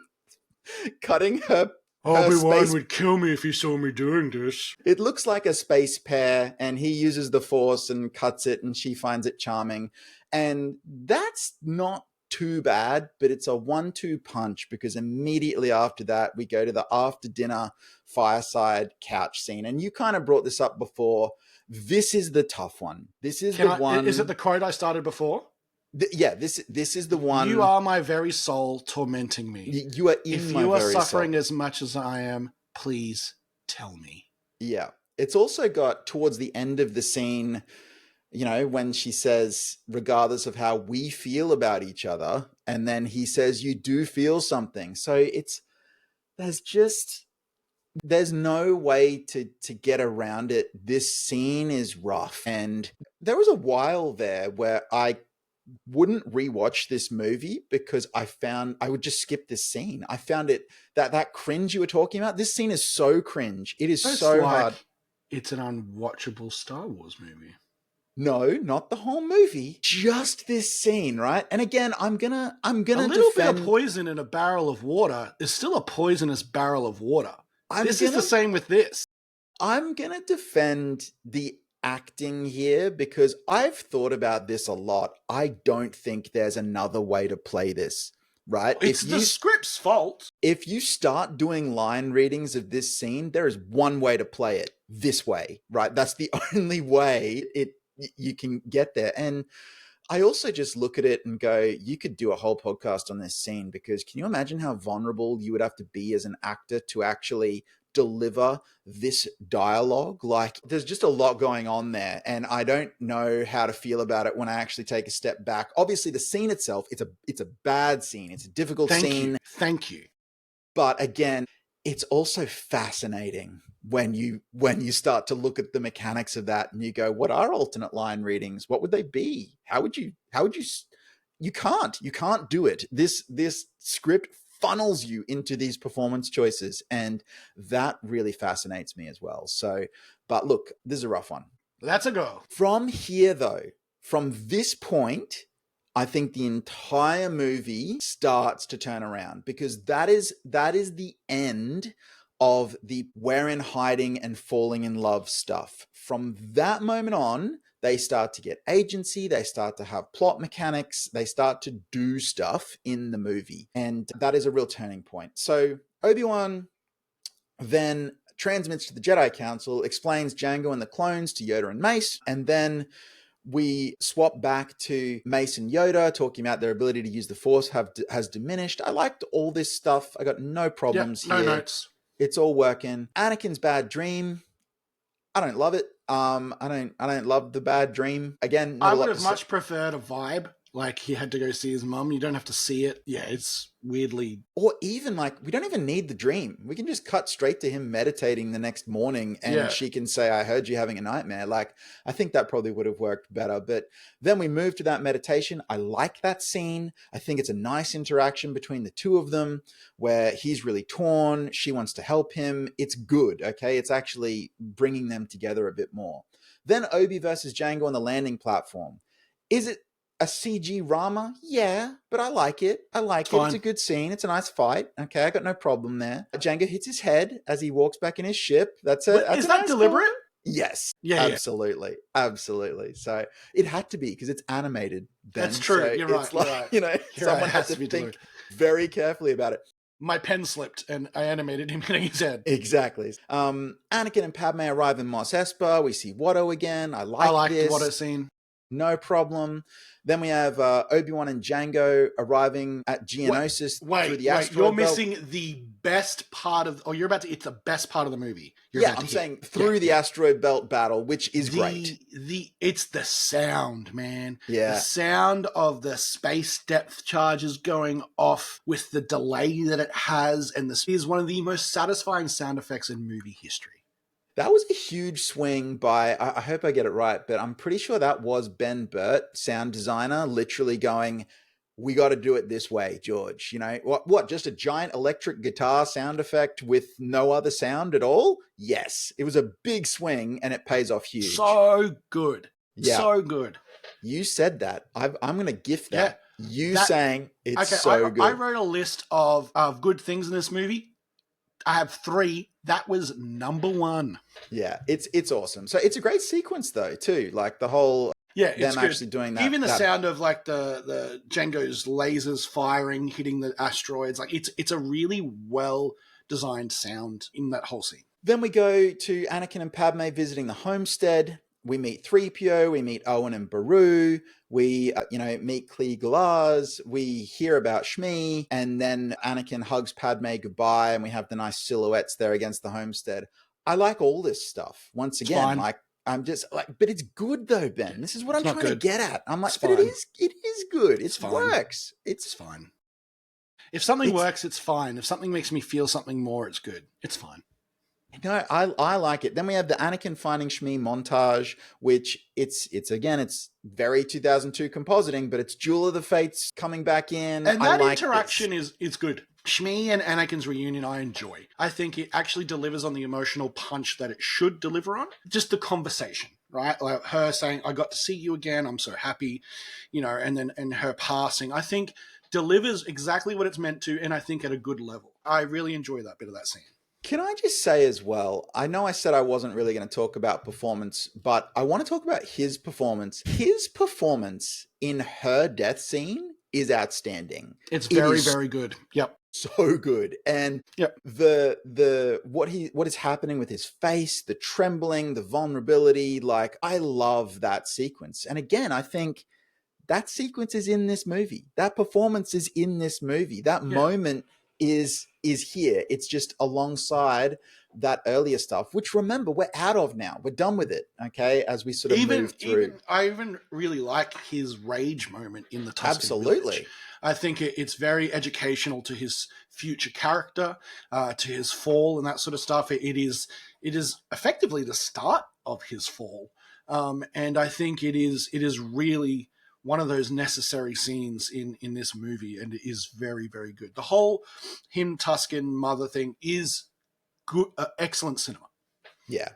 cutting her. Obi-Wan would kill me if he saw me doing this. It looks like a space pear, and he uses the Force and cuts it, and she finds it charming. And that's not too bad, but it's a 1-2 punch, because immediately after that, we go to the after dinner fireside couch scene. And you kind of brought this up before. This is the tough one. This is one. Is it the quote I started before? This is the one. You are my very soul tormenting me. You are in if my you are very suffering soul. As much as I am, please tell me. Yeah. It's also got towards the end of the scene, when she says, regardless of how we feel about each other, and then he says, you do feel something. So there's no way to get around it. This scene is rough. And there was a while there where I wouldn't rewatch this movie because I would just skip this scene. I found it that cringe you were talking about. This scene is so cringe. It is so hard. It's an unwatchable Star Wars movie. No, not the whole movie. Just this scene, right? And again, I'm gonna a little bit of poison in a barrel of water is still a poisonous barrel of water. This is the same with this. I'm gonna defend the acting here because I've thought about this a lot. I don't think there's another way to play this, right? It's the script's fault. If you start doing line readings of this scene, there is one way to play it this way, right? That's the only way you can get there. And I also just look at it and go, you could do a whole podcast on this scene, because can you imagine how vulnerable you would have to be as an actor to actually deliver this dialogue? Like, there's just a lot going on there, and I don't know how to feel about it when I actually take a step back. Obviously, the scene itself, it's a bad scene. It's a difficult scene. Thank you. But again, it's also fascinating when you start to look at the mechanics of that and you go, what are alternate line readings? What would they be? How would you you can't do it. This script funnels you into these performance choices, and that really fascinates me as well. So, but look, this is a rough one. Let's go. From here though, from this point, I think the entire movie starts to turn around, because that is the end of the we're in hiding and falling in love stuff. From that moment on, they start to get agency, they start to have plot mechanics, they start to do stuff in the movie. And that is a real turning point. So Obi-Wan then transmits to the Jedi Council, explains Jango and the clones to Yoda and Mace, and then We swap back to Mace and Yoda talking about their ability to use the Force has diminished. I liked all this stuff. I got no problems no here. notes. It's all working. Anakin's bad dream. I don't love it. I don't love the bad dream. Again, not I a lot would have to much preferred a vibe. Like he had to go see his mum. You don't have to see it. Yeah, it's weirdly. Or even like, we don't even need the dream. We can just cut straight to him meditating the next morning and she can say, I heard you having a nightmare. Like, I think that probably would have worked better. But then we move to that meditation. I like that scene. I think it's a nice interaction between the two of them where he's really torn. She wants to help him. It's good. Okay. It's actually bringing them together a bit more. Then Obi versus Django on the landing platform. Is it a CG Rama? Yeah, but I like it. It's a good scene. It's a nice fight. Okay, I got no problem there. Django hits his head as he walks back in his ship. Is that deliberate? Call. Yes. Yeah. Absolutely. Absolutely. So it had to be because it's animated. Ben. That's true. So you're right. Someone has to think very carefully about it. My pen slipped and I animated him hitting his head. Exactly. Anakin and Padme arrive in Mos Espa. We see Watto again. I like this. the Watto scene. No problem. Then we have Obi-Wan and Django arriving at Geonosis through the asteroid You're belt. missing the best part of... Oh, it's the best part of the movie. I'm saying through the asteroid belt battle, which is great. It's the sound, man. Yeah. The sound of the space depth charges going off with the delay that it has, and this is one of the most satisfying sound effects in movie history. That was a huge swing by, I hope I get it right, but I'm pretty sure that was Ben Burt, sound designer, literally going, we got to do it this way, George. You know, what, just a giant electric guitar sound effect with no other sound at all? Yes. It was a big swing and it pays off huge. So good. Yeah. So good. You said that. I'm going to gift that. Saying it's good. I wrote a list of good things in this movie. I have 3. That was number 1. Yeah, it's awesome. So it's a great sequence though, too. Like the whole them actually doing that. Even the sound of like the Django's lasers firing, hitting the asteroids. Like it's a really well designed sound in that whole scene. Then we go to Anakin and Padme visiting the homestead. We meet 3PO, we meet Owen and Beru, we, meet Clee Galaz, we hear about Shmi, and then Anakin hugs Padme goodbye, and we have the nice silhouettes there against the homestead. I like all this stuff. Once again, I'm just like, but it's good though, Ben. This is what I'm trying to get at. I'm like, but it is good. It works. It's fine. If something works, it's fine. If something makes me feel something more, it's good. It's fine. No, I like it. Then we have the Anakin finding Shmi montage, which it's very 2002 compositing, but it's Duel of the Fates coming back in. And that interaction is good. Shmi and Anakin's reunion I enjoy. I think it actually delivers on the emotional punch that it should deliver on. Just the conversation, right? Like her saying, I got to see you again, I'm so happy, and her passing, I think delivers exactly what it's meant to, and I think at a good level. I really enjoy that bit of that scene. Can I just say as well, I know I said I wasn't really going to talk about performance, but I want to talk about his performance. His performance in her death scene is outstanding. It's very good. Yep. So good. And what is happening with his face, the trembling, the vulnerability, like I love that sequence. And again, I think that sequence is in this movie. That performance is in this movie. That moment is here. It's just alongside that earlier stuff, which remember, we're out of now. We're done with it, okay? As we sort of move through. I even really like his rage moment in the Tusken Absolutely. Village. I think it's very educational to his future character, to his fall and that sort of stuff. It is effectively the start of his fall. And I think it is really one of those necessary scenes in this movie, and it is very, very good. The whole him Tusken mother thing is good, excellent cinema. Yeah.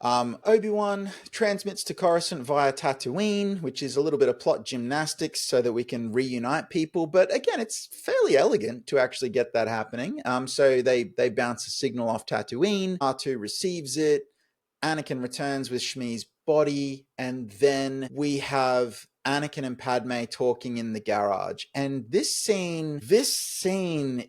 Obi-Wan transmits to Coruscant via Tatooine, which is a little bit of plot gymnastics so that we can reunite people. But again, it's fairly elegant to actually get that happening. So they bounce a signal off Tatooine. R2 receives it. Anakin returns with Shmi's body. And then we have Anakin and Padme talking in the garage. And this scene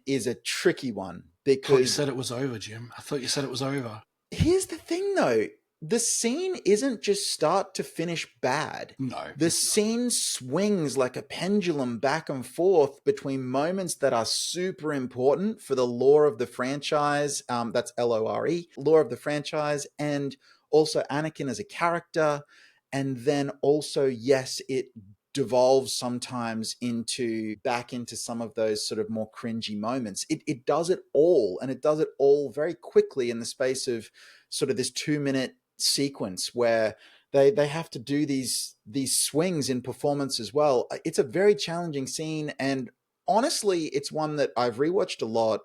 is a tricky one because... I thought you said it was over, Jim. I thought you said it was over. Here's the thing, though. the scene isn't just start to finish bad. No, The it's not. scene swings like a pendulum back and forth between moments that are super important for the lore of the franchise. That's LORE, lore of the franchise, and also Anakin as a character. And then also, yes, it devolves sometimes into back into some of those sort of more cringy moments. It does it all, and it does it all very quickly in the space of sort of this 2 minute sequence where they have to do these swings in performance as well. It's a very challenging scene, and honestly, it's one that I've rewatched a lot,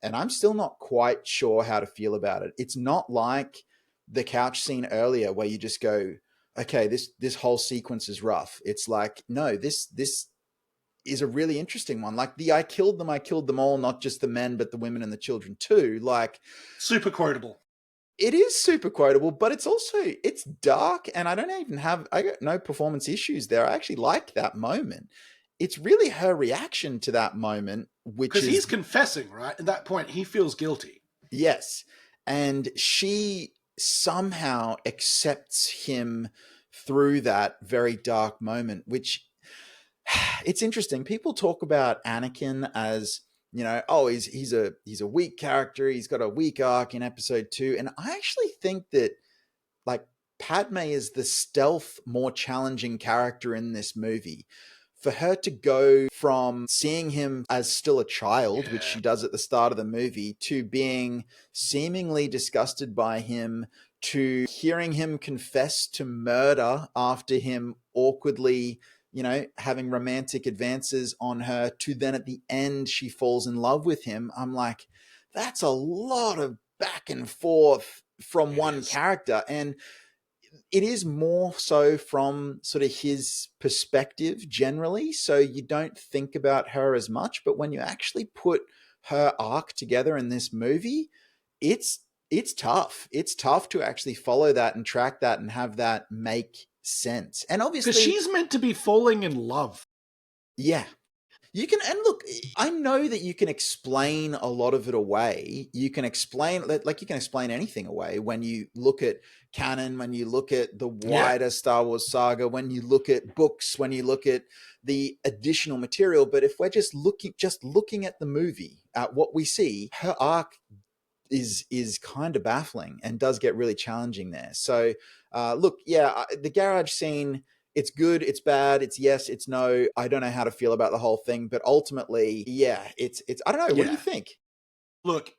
and I'm still not quite sure how to feel about it. It's not like the couch scene earlier where you just go, okay, this whole sequence is rough. It's like, no, this is a really interesting one. Like the I killed them all, not just the men, but the women and the children too. Like, Super quotable. it is super quotable, but it's dark, and I got no performance issues there. I actually like that moment. It's really her reaction to that moment, which Because he's is confessing, right? At that point, he feels guilty. yes. And she somehow accepts him through that very dark moment, which it's interesting. People talk about Anakin as, oh, he's a weak character. He's got a weak arc in episode 2. And I actually think that like Padme is the stealth, more challenging character in this movie. For her to go from seeing him as still a child, which she does at the start of the movie, to being seemingly disgusted by him, to hearing him confess to murder after him awkwardly, having romantic advances on her, to then at the end she falls in love with him. I'm like, that's a lot of back and forth from one character. And it is more so from sort of his perspective generally, so you don't think about her as much. But when you actually put her arc together in this movie, it's tough. It's tough to actually follow that and track that and have that make sense. And obviously, Because she's meant to be falling in love. yeah, you can, and look, I know that you can explain a lot of it away. You can explain, like, you can explain anything away when you look at canon, when you look at the wider Star Wars saga, when you look at books, when you look at the additional material. But if we're just looking at the movie, at what we see, her arc is kind of baffling and does get really challenging there. So, look, yeah, the garage scene, it's good, it's bad, it's yes, it's no. I don't know how to feel about the whole thing, but ultimately, yeah, it's. I don't know. What do you think? Look,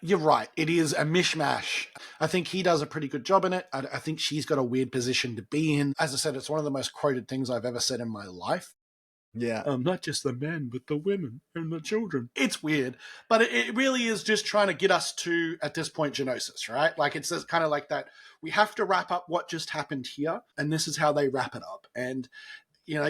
you're right. It is a mishmash. I think he does a pretty good job in it. I think she's got a weird position to be in. As I said, it's one of the most quoted things I've ever said in my life. Yeah. Not just the men, but the women and the children. It's weird, but it really is just trying to get us to, at this point, Geonosis, right? Like, it's kind of like that. We have to wrap up what just happened here, and this is how they wrap it up. And,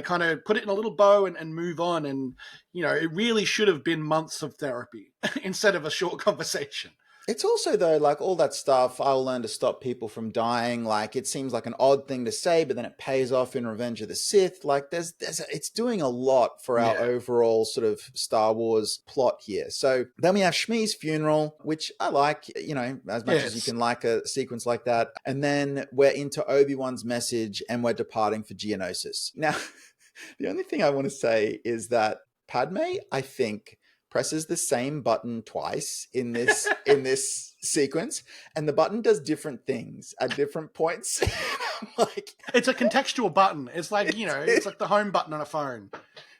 kind of put it in a little bow and move on. And, it really should have been months of therapy instead of a short conversation. It's also, though, like all that stuff, I'll learn to stop people from dying. Like, it seems like an odd thing to say, but then it pays off in Revenge of the Sith. Like, it's doing a lot for our overall sort of Star Wars plot here. So then we have Shmi's funeral, which I like, as much as you can like a sequence like that. And then we're into Obi-Wan's message, and we're departing for Geonosis. Now, the only thing I want to say is that Padme, I think, presses the same button twice in this sequence, and the button does different things at different points. Like, it's a contextual button. It's like, it's like the home button on a phone.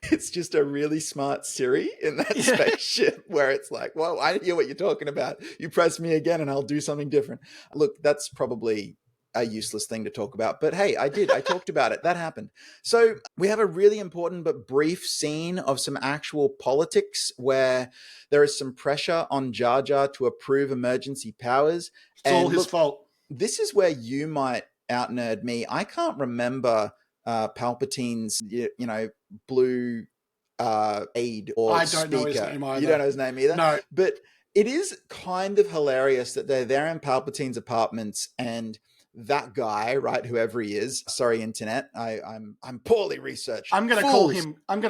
It's just a really smart Siri in that spaceship where it's like, well, I hear what you're talking about. You press me again and I'll do something different. Look, that's probably a useless thing to talk about, but hey, I talked about it. That happened. So we have a really important but brief scene of some actual politics where there is some pressure on Jar Jar to approve emergency powers. It's all his fault. This is where you might out nerd me. I can't remember Palpatine's, blue aide or I don't speaker. know his name either. You don't know his name either? No. But it is kind of hilarious that they're there in Palpatine's apartments, and that guy, right, whoever he is, sorry internet, I'm poorly researched. I'm gonna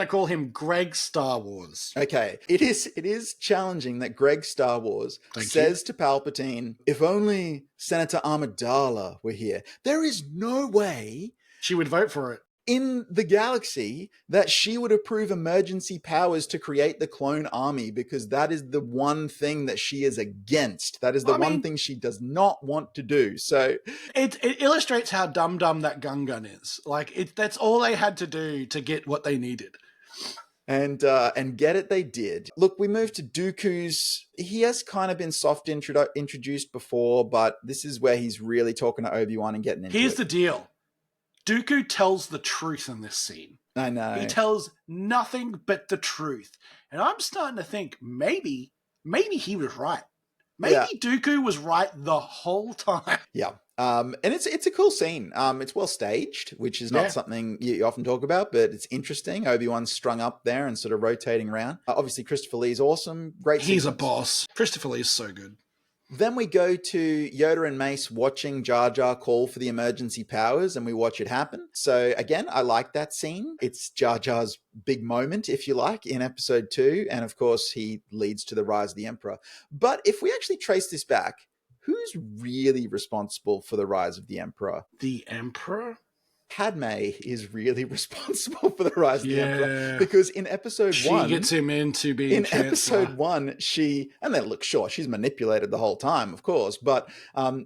call him Greg Star Wars. Okay, it is challenging that Greg Star Wars says to Palpatine, if only Senator Amidala were here. There is no way she would vote for it in the galaxy that she would approve emergency powers to create the clone army, because that is the one thing that she is against. That is the one thing she does not want to do. So it illustrates how dumb that Gungan is. Like, that's all they had to do to get what they needed. And get it, they did. Look, we moved to Dooku's. He has kind of been soft introduced before, but this is where he's really talking to Obi-Wan and getting into it. Here's the deal. Dooku tells the truth in this scene. I know. He tells nothing but the truth. And I'm starting to think maybe he was right. Maybe Dooku was right the whole time. Yeah. And it's a cool scene. It's well staged, which is not something you often talk about, but it's interesting. Obi-Wan's strung up there and sort of rotating around. Obviously, Christopher Lee's awesome. Great. He's a boss. Christopher Lee's so good. Then we go to Yoda and Mace watching Jar Jar call for the emergency powers, and we watch it happen. So again, I like that scene. It's Jar Jar's big moment, if you like, in episode 2. And of course, he leads to the rise of the Emperor. But if we actually trace this back, who's really responsible for the rise of the Emperor? The Emperor? Padme is really responsible for the rise of the Emperor, because in episode 1, she gets him into being Chancellor. Episode 1, and then look, sure, she's manipulated the whole time, of course, but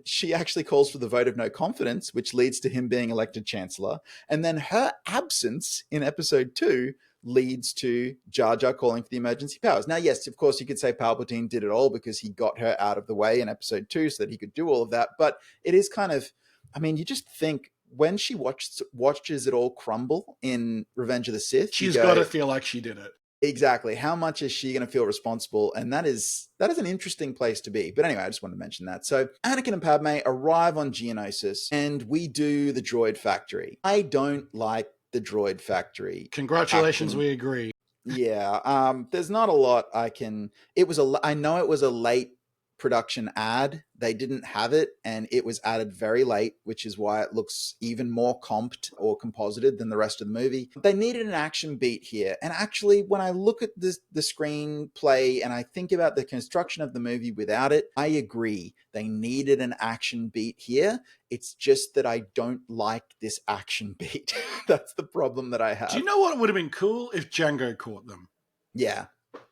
she actually calls for the vote of no confidence, which leads to him being elected Chancellor, and then her absence in episode 2 leads to Jar Jar calling for the emergency powers. Now, yes, of course, you could say Palpatine did it all because he got her out of the way in episode 2 so that he could do all of that, but it is kind of, I mean, you just think, when she watches it all crumble in Revenge of the Sith, she's got to feel like she did it. Exactly. How much is she going to feel responsible? And that is an interesting place to be. But anyway, I just wanted to mention that. So Anakin and Padme arrive on Geonosis, and we do the droid factory. I don't like the droid factory. Congratulations, we agree. Yeah. There's not a lot I know it was a late production ad. They didn't have it, and it was added very late, which is why it looks even more comped or composited than the rest of the movie. They needed an action beat here, and actually when I look at the screenplay and I think about the construction of the movie without it, I agree. They needed an action beat here. It's just that I don't like this action beat. That's the problem that I have. Do you know what would have been cool if Django caught them? Yeah.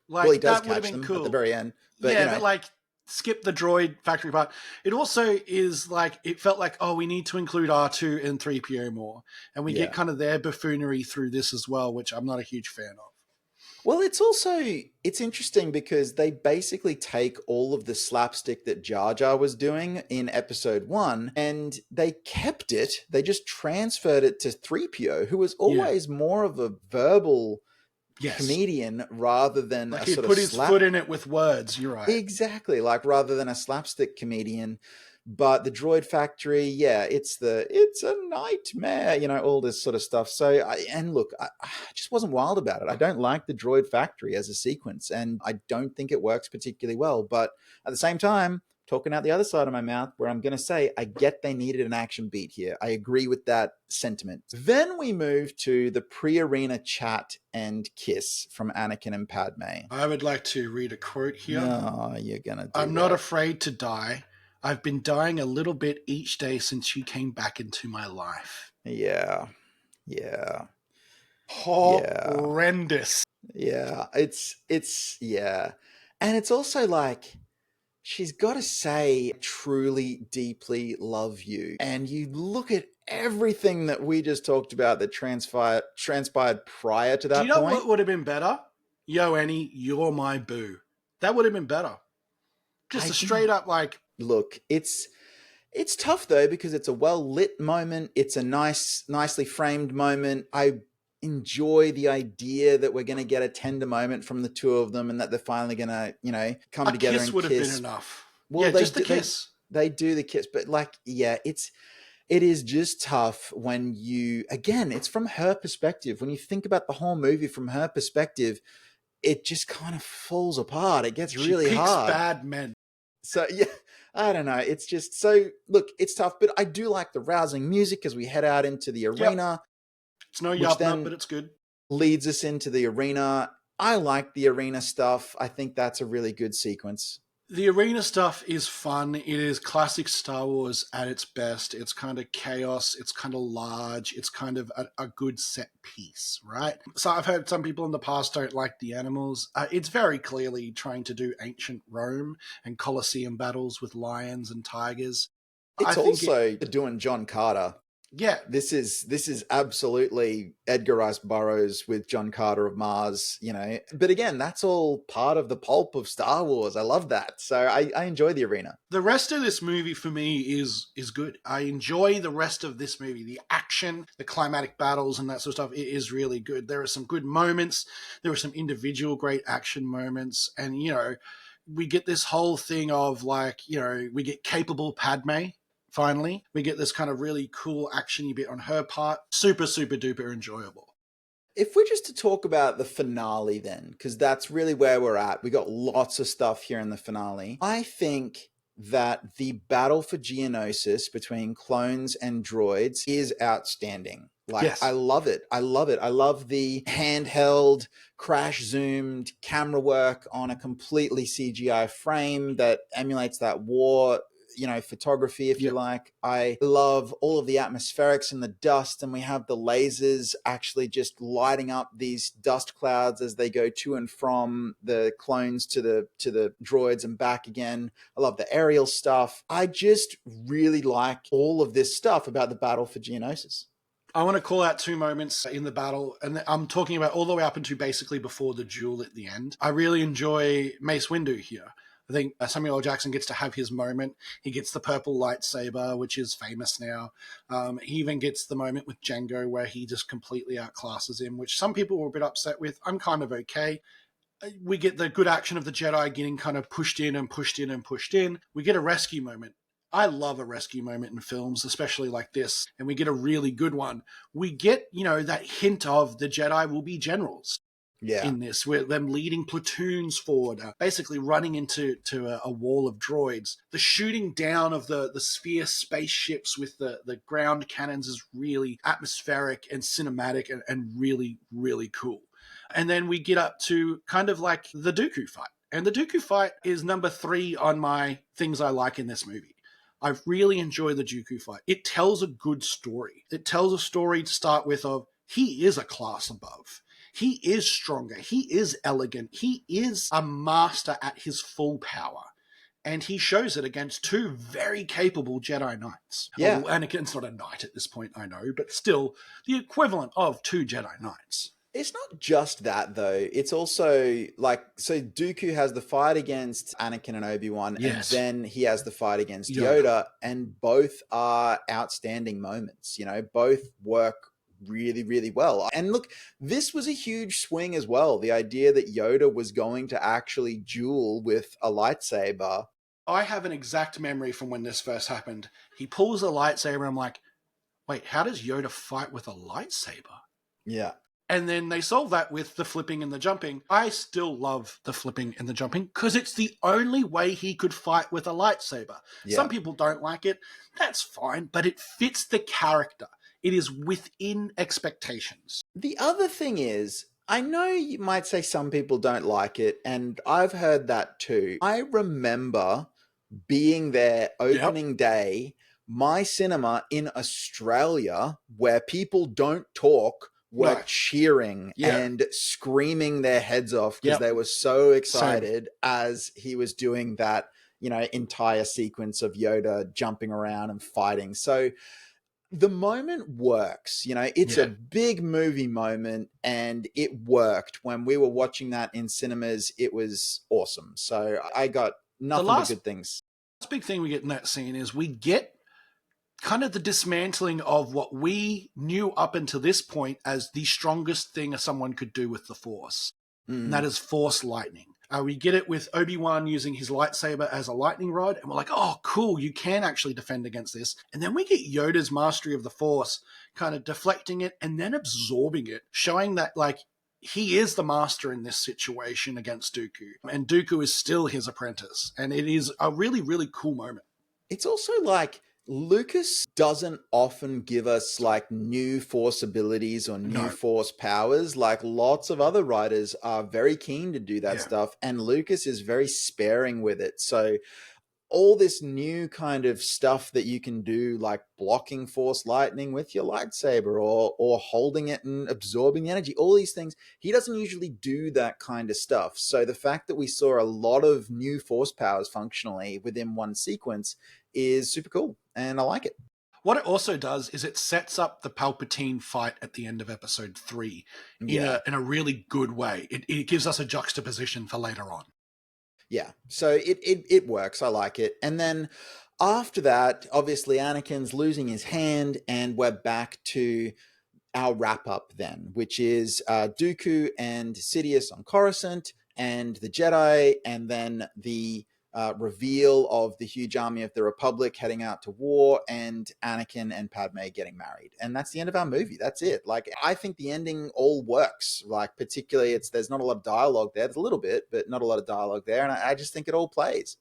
Like, well, he does that would have catch been them cool at the very end. But, yeah, but like, skip the droid factory part. It also is like, it felt like, oh, we need to include R2 and 3PO more. And we get kind of their buffoonery through this as well, which I'm not a huge fan of. Well, it's interesting because they basically take all of the slapstick that Jar Jar was doing in episode 1 and they kept it. They just transferred it to 3PO, who was always more of a verbal comedian rather than like a he sort put of his foot in it with words. You're right. Exactly. Like rather than a slapstick comedian. But the droid factory, it's a nightmare, all this sort of stuff. So, I just wasn't wild about it. I don't like the droid factory as a sequence, and I don't think it works particularly well. But at the same time, talking out the other side of my mouth, where I'm going to say, I get they needed an action beat here. I agree with that sentiment. Then we move to the pre-arena chat and kiss from Anakin and Padme. I would like to read a quote here. No, you're going to do I'm not afraid to die. I've been dying a little bit each day since you came back into my life. Yeah. Horrendous. Yeah. It's And it's also like, she's got to say, truly, deeply love you. And you look at everything that we just talked about that transpired prior to that point. Do you know what would have been better? Yo, Annie, you're my boo. That would have been better. Just straight up like... Look, it's tough though, because it's a well-lit moment. It's a nicely framed moment. I enjoy the idea that we're going to get a tender moment from the two of them and that they're finally going to, come together and kiss. A kiss would have been enough. Well, just the kiss. They do the kiss, but it is just tough when it's from her perspective. When you think about the whole movie from her perspective, it just kind of falls apart. It gets really hard. Bad men. So yeah, I don't know. It's just so look, it's tough, but I do like the rousing music as we head out into the Yep. arena, It's no which Yub Nub, then but it's good. leads us into the arena. I like the arena stuff. I think that's a really good sequence. The arena stuff is fun. It is classic Star Wars at its best. It's kind of chaos. It's kind of large. It's kind of a good set piece, right? So I've heard some people in the past don't like the animals. It's very clearly trying to do ancient Rome and Colosseum battles with lions and tigers. I It's think it, also doing John Carter. yeah, This is absolutely Edgar Rice Burroughs with John Carter of Mars, you know. But again, that's all part of the pulp of Star Wars. I love that. So I enjoy the arena. the rest of this movie for me is good. I enjoy the rest of this movie. The action, the climatic battles, and that sort of stuff. It is really good. There are some good moments. There are some individual great action moments, and we get this whole thing of we get capable Padme. Finally, we get this kind of really cool actiony bit on her part. Super, super duper enjoyable. If we're just to talk about the finale, then, because that's really where we're at, we got lots of stuff here in the finale. I think that the battle for Geonosis between clones and droids is outstanding. Like, Yes. I love it. I love it. I love the handheld, crash zoomed camera work on a completely CGI frame that emulates that war photography, if you like. I love all of the atmospherics and the dust, and we have the lasers actually just lighting up these dust clouds as they go to and from the clones to the droids and back again. I love the aerial stuff. I just really like all of this stuff about the battle for Geonosis. I want to call out two moments in the battle, and I'm talking about all the way up into basically before the duel at the end. I really enjoy Mace Windu here. I think Samuel L. Jackson gets to have his moment. He gets the purple lightsaber, which is famous now. He even gets the moment with Django where he just completely outclasses him, which some people were a bit upset with. I'm kind of okay. We get the good action of the Jedi getting kind of pushed in and pushed in and pushed in. We get a rescue moment. I love a rescue moment in films, especially like this, and we get a really good one. We get, that hint of the Jedi will be generals. Yeah. In this, with them leading platoons forward, basically running into a wall of droids. The shooting down of the sphere spaceships with the ground cannons is really atmospheric and cinematic and really, really cool. And then we get up to kind of like the Dooku fight. And the Dooku fight is number 3 on my things I like in this movie. I really enjoy the Dooku fight. It tells a good story. It tells a story to start with of he is a class above. He is stronger. He is elegant. He is a master at his full power. And he shows it against 2 very capable Jedi Knights. Yeah. Oh, Anakin's not a knight at this point, I know, but still the equivalent of 2 Jedi Knights. It's not just that, though. It's also so Dooku has the fight against Anakin and Obi-Wan, Yes. and then he has the fight against Yoda, and both are outstanding moments. Both work really, really well. And look, this was a huge swing as well. The idea that Yoda was going to actually duel with a lightsaber. I have an exact memory from when this first happened. He pulls a lightsaber, I'm like, wait, how does Yoda fight with a lightsaber? Yeah. And then they solve that with the flipping and the jumping. I still love the flipping and the jumping because it's the only way he could fight with a lightsaber. Yeah. Some people don't like it. That's fine, but it fits the character. It is within expectations. The other thing is, I know you might say some people don't like it, and I've heard that too. I remember being there opening day, my cinema in Australia, where people don't talk, were cheering and screaming their heads off because they were so excited as he was doing that, entire sequence of Yoda jumping around and fighting. So the moment works, it's a big movie moment, and it worked. When we were watching that in cinemas, it was awesome. So I got nothing but good things. The last big thing we get in that scene is we get kind of the dismantling of what we knew up until this point as the strongest thing someone could do with the Force. And that is Force lightning. We get it with Obi-Wan using his lightsaber as a lightning rod, and we're like, oh, cool, you can actually defend against this. And then we get Yoda's mastery of the Force kind of deflecting it and then absorbing it, showing that, he is the master in this situation against Dooku, and Dooku is still his apprentice, and it is a really, really cool moment. It's also like Lucas doesn't often give us like new force abilities or new No. force powers. Like lots of other writers are very keen to do that stuff, and Lucas is very sparing with it. So all this new kind of stuff that you can do, like blocking force lightning with your lightsaber or holding it and absorbing the energy, all these things, he doesn't usually do that kind of stuff. So the fact that we saw a lot of new force powers functionally within one sequence is super cool, and I like it. What it also does is it sets up the Palpatine fight at the end of episode 3 in a really good way. It gives us a juxtaposition for later on. Yeah, so it works. I like it. And then after that, obviously Anakin's losing his hand, and we're back to our wrap up then, which is Dooku and Sidious on Coruscant, and the Jedi, and then the reveal of the huge army of the Republic heading out to war, and Anakin and Padme getting married. And that's the end of our movie. That's it. Like, I think the ending all works. Like, particularly, there's not a lot of dialogue there. There's a little bit, but not a lot of dialogue there. And I just think it all plays.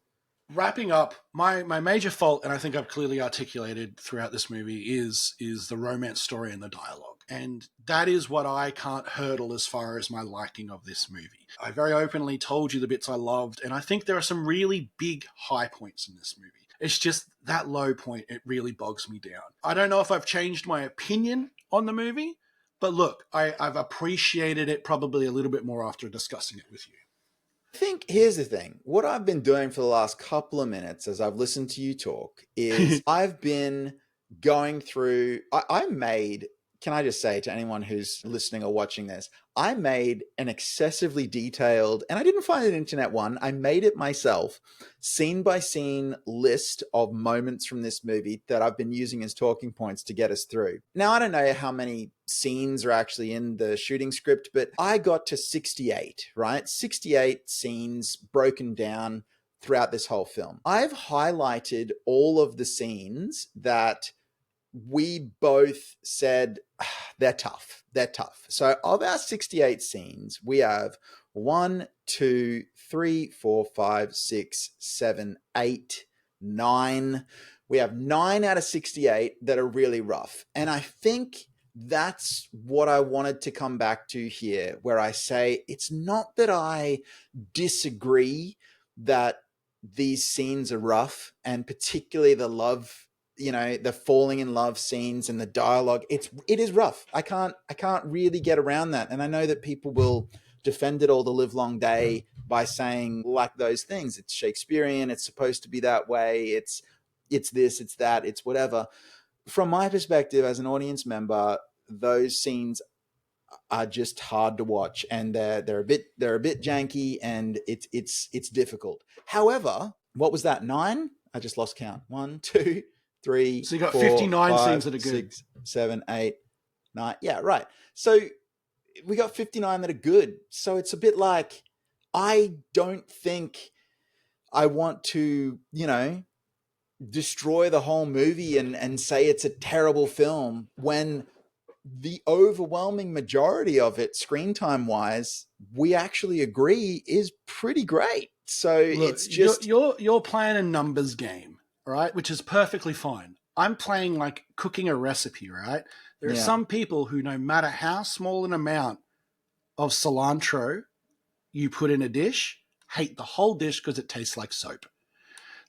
Wrapping up, my major fault, and I think I've clearly articulated throughout this movie, is the romance story and the dialogue. And that is what I can't hurdle as far as my liking of this movie. I very openly told you the bits I loved, and I think there are some really big high points in this movie. It's just that low point, it really bogs me down. I don't know if I've changed my opinion on the movie, but look, I've appreciated it probably a little bit more after discussing it with you. I think here's the thing. What I've been doing for the last couple of minutes as I've listened to you talk is I've been going through, I made, can I just say to anyone who's listening or watching this, I made an excessively detailed, and I didn't find an internet one, I made it myself, scene by scene list of moments from this movie that I've been using as talking points to get us through. Now, I don't know how many scenes are actually in the shooting script, but I got to 68, right? 68 scenes broken down throughout this whole film. I've highlighted all of the scenes that we both said they're tough. They're tough. So of our 68 scenes, we have 1, 2, 3, 4, 5, 6, 7, 8, 9. We have 9 out of 68 that are really rough. And I think that's what I wanted to come back to here, where I say it's not that I disagree that these scenes are rough, and particularly the love, the falling in love scenes and the dialogue, it is rough. I can't really get around that. And I know that people will defend it all the live long day by saying, like, those things, it's Shakespearean, it's supposed to be that way, it's this, it's that, it's whatever. From my perspective as an audience member, those scenes are just hard to watch, and they're a bit janky, and it's difficult. However, what was that, 9? I just lost count. 1, 2, 3, so you got 4, 59 5, scenes that are good. 6, 7, 8, 9. Yeah, right. So we got 59 that are good. So it's a bit like, I don't think I want to, destroy the whole movie and say it's a terrible film when the overwhelming majority of it, screen time wise, we actually agree is pretty great. So look, it's just you're playing a numbers game, right? Which is perfectly fine. I'm playing like cooking a recipe, right? There are some people who, no matter how small an amount of cilantro you put in a dish, hate the whole dish because it tastes like soap.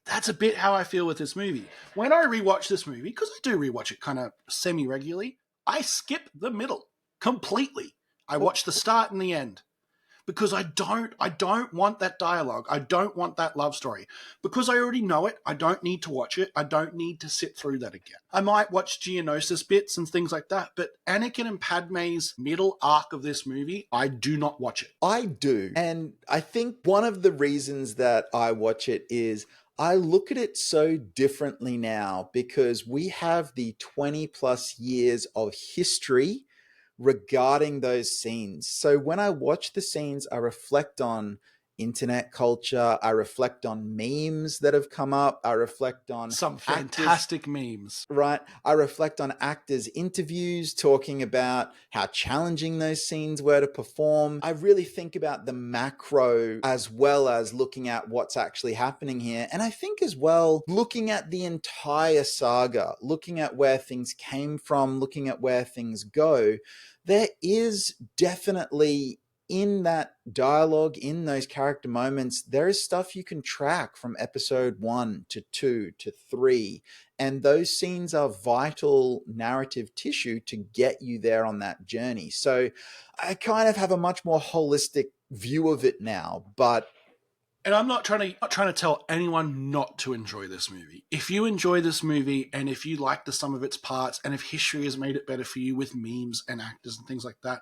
That's a bit how I feel with this movie. When I rewatch this movie, because I do rewatch it kind of semi-regularly, I skip the middle completely. I watch the start and the end because I don't want that dialogue. I don't want that love story because I already know it. I don't need to watch it. I don't need to sit through that again. I might watch Geonosis bits and things like that, but Anakin and Padme's middle arc of this movie, I do not watch it. I do. And I think one of the reasons that I watch it is I look at it so differently now because we have the 20 plus years of history regarding those scenes. So when I watch the scenes, I reflect on internet culture. I reflect on memes that have come up. I reflect on Some actors. fantastic memes. Right. I reflect on actors' interviews talking about how challenging those scenes were to perform. I really think about the macro as well as looking at what's actually happening here. And I think as well, looking at the entire saga, looking at where things came from, looking at where things go, there is definitely in that dialogue, in those character moments, there is stuff you can track from episode 1 to 2 to 3. And those scenes are vital narrative tissue to get you there on that journey. So I kind of have a much more holistic view of it now. But and I'm not trying to tell anyone not to enjoy this movie. If you enjoy this movie and if you like the sum of its parts and if history has made it better for you with memes and actors and things like that,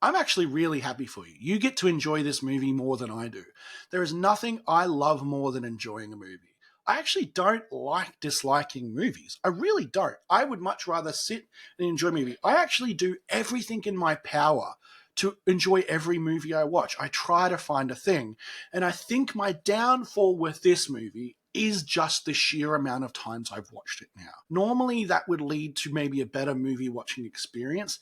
I'm actually really happy for you. You get to enjoy this movie more than I do. There is nothing I love more than enjoying a movie. I actually don't like disliking movies. I really don't. I would much rather sit and enjoy a movie. I actually do everything in my power to enjoy every movie I watch. I try to find a thing. And I think my downfall with this movie is just the sheer amount of times I've watched it now. Normally that would lead to maybe a better movie watching experience.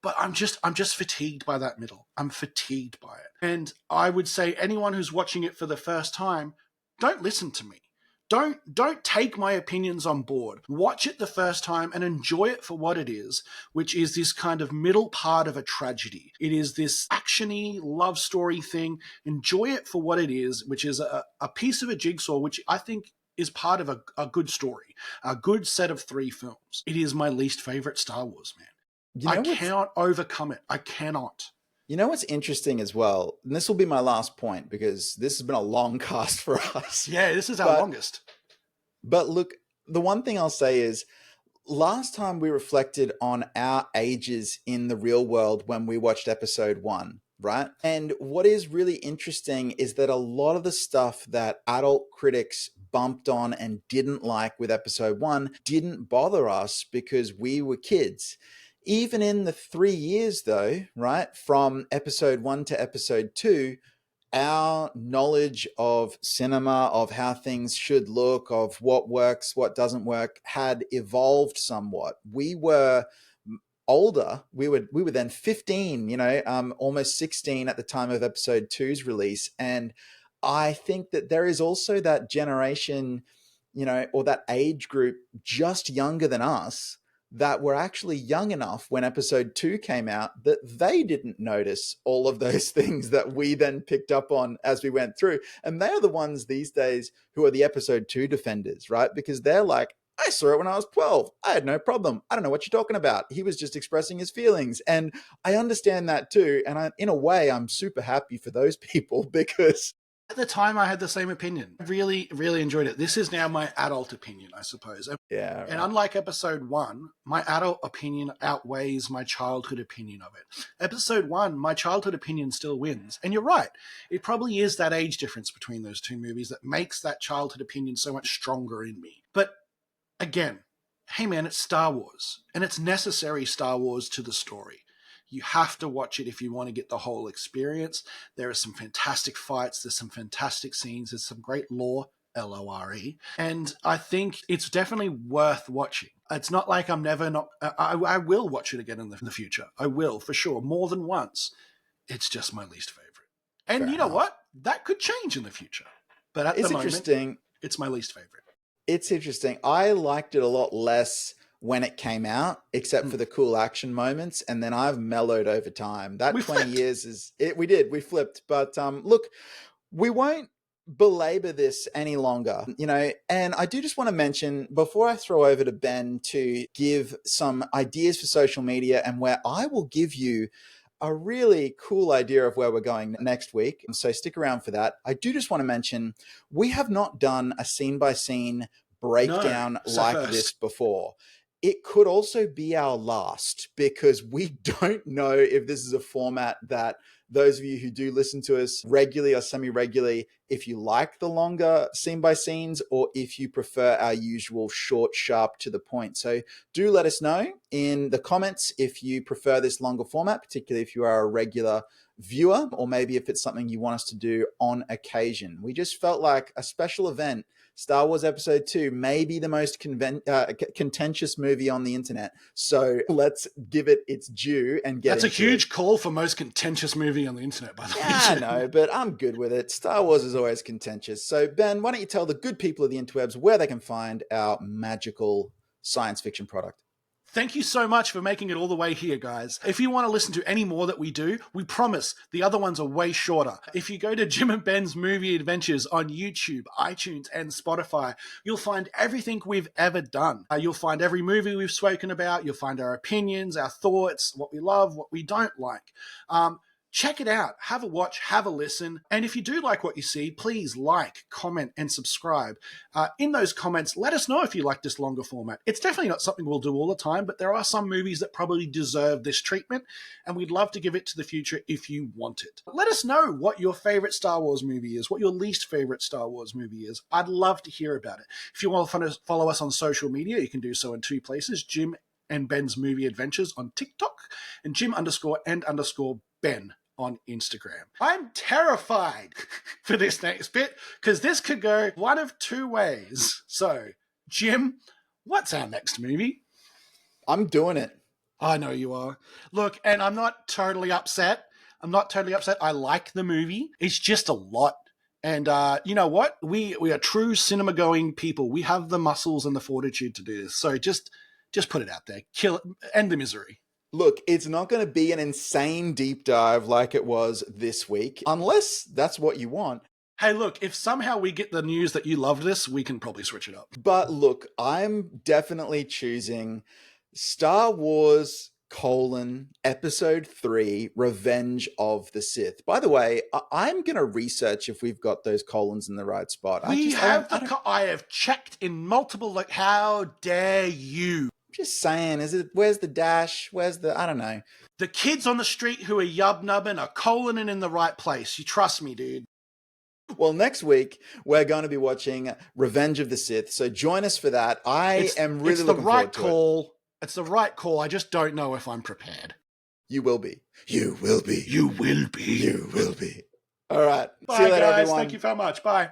But I'm just fatigued by that middle. I'm fatigued by it. And I would say anyone who's watching it for the first time, don't listen to me. Don't take my opinions on board. Watch it the first time and enjoy it for what it is, which is this kind of middle part of a tragedy. It is this actiony love story thing. Enjoy it for what it is, which is a piece of a jigsaw, which I think is part of a good story, a good set of 3 films. It is my least favorite Star Wars, man. I cannot overcome it. I cannot. You know what's interesting as well? And this will be my last point because this has been a long cast for us. Yeah, this is our longest. But look, the one thing I'll say is last time we reflected on our ages in the real world when we watched episode 1, right? And what is really interesting is that a lot of the stuff that adult critics bumped on and didn't like with episode 1 didn't bother us because we were kids. Even in the 3 years, though, right, from episode 1 to episode 2, our knowledge of cinema, of how things should look, of what works, what doesn't work, had evolved somewhat. We were older. We were then 15, almost 16 at the time of episode 2's release. And I think that there is also that generation, or that age group just younger than us that were actually young enough when episode 2 came out that they didn't notice all of those things that we then picked up on as we went through. And they're the ones these days who are the episode 2 defenders, right? Because they're like, I saw it when I was 12. I had no problem. I don't know what you're talking about. He was just expressing his feelings. And I understand that too. And in a way, I'm super happy for those people because at the time, I had the same opinion. I really, really enjoyed it. This is now my adult opinion, I suppose. Yeah. Right. And unlike episode 1, my adult opinion outweighs my childhood opinion of it. Episode 1, my childhood opinion still wins. And you're right. It probably is that age difference between those 2 movies that makes that childhood opinion so much stronger in me. But again, hey man, it's Star Wars. And it's necessary Star Wars to the story. You have to watch it if you want to get the whole experience. There are some fantastic fights. There's some fantastic scenes. There's some great lore, L-O-R-E. And I think it's definitely worth watching. It's not like I'm never not... I will watch it again in the future. I will, for sure. More than once. It's just my least favorite. And you know what? That could change in the future. But at the moment, it's my least favorite. It's interesting. I liked it a lot less when it came out, except for the cool action moments. And then I've mellowed over time. That 20 years is it. We flipped. But look, we won't belabor this any longer, and I do just want to mention before I throw over to Ben to give some ideas for social media and where I will give you a really cool idea of where we're going next week. So stick around for that. I do just want to mention we have not done a scene by scene breakdown like this before. It could also be our last because we don't know if this is a format that those of you who do listen to us regularly or semi-regularly, if you like the longer scene by scenes or if you prefer our usual short, sharp, to the point. So do let us know in the comments if you prefer this longer format, particularly if you are a regular viewer, or maybe if it's something you want us to do on occasion. We just felt like a special event. Star Wars Episode 2 may be the most contentious movie on the internet. So let's give it its due and get That's a huge it. call for most contentious movie on the internet, by the way. I know, but I'm good with it. Star Wars is always contentious. So, Ben, why don't you tell the good people of the interwebs where they can find our magical science fiction product? Thank you so much for making it all the way here, guys. If you want to listen to any more that we do, we promise the other ones are way shorter. If you go to Jim and Ben's Movie Adventures on YouTube, iTunes, and Spotify, you'll find everything we've ever done. You'll find every movie we've spoken about. You'll find our opinions, our thoughts, what we love, what we don't like. Check it out. Have a watch, have a listen. And if you do like what you see, please like, comment, and subscribe. In those comments, let us know if you like this longer format. It's definitely not something we'll do all the time, but there are some movies that probably deserve this treatment, and we'd love to give it to the future if you want it. Let us know what your favorite Star Wars movie is, what your least favorite Star Wars movie is. I'd love to hear about it. If you want to follow us on social media, you can do so in two places, Jim and Ben's Movie Adventures on TikTok, and Jim_and_Ben on Instagram. I'm terrified for this next bit because this could go one of two ways. So, Jim, what's our next movie? I'm doing it. I know you are. Look, and I'm not totally upset. I like the movie. It's just a lot. And you know what? We are true cinema-going people. We have the muscles and the fortitude to do this. So just put it out there. Kill it. End the misery. Look, it's not going to be an insane deep dive like it was this week, unless that's what you want. Hey, look, if somehow we get the news that you loved this, we can probably switch it up. But look, I'm definitely choosing Star Wars Episode 3, Revenge of the Sith. By the way, I'm going to research if we've got those colons in the right spot. I have checked in multiple, like, how dare you? Just saying, where's the dash? I don't know. The kids on the street who are yub-nubbing are coloning in the right place. You trust me, dude. Well, next week, we're going to be watching Revenge of the Sith. So join us for that. I am really looking forward to it. It's the right call. I just don't know if I'm prepared. You will be. You will be. You will be. You will be. All right. Bye, See you later, guys. everyone. Thank you very much. Bye.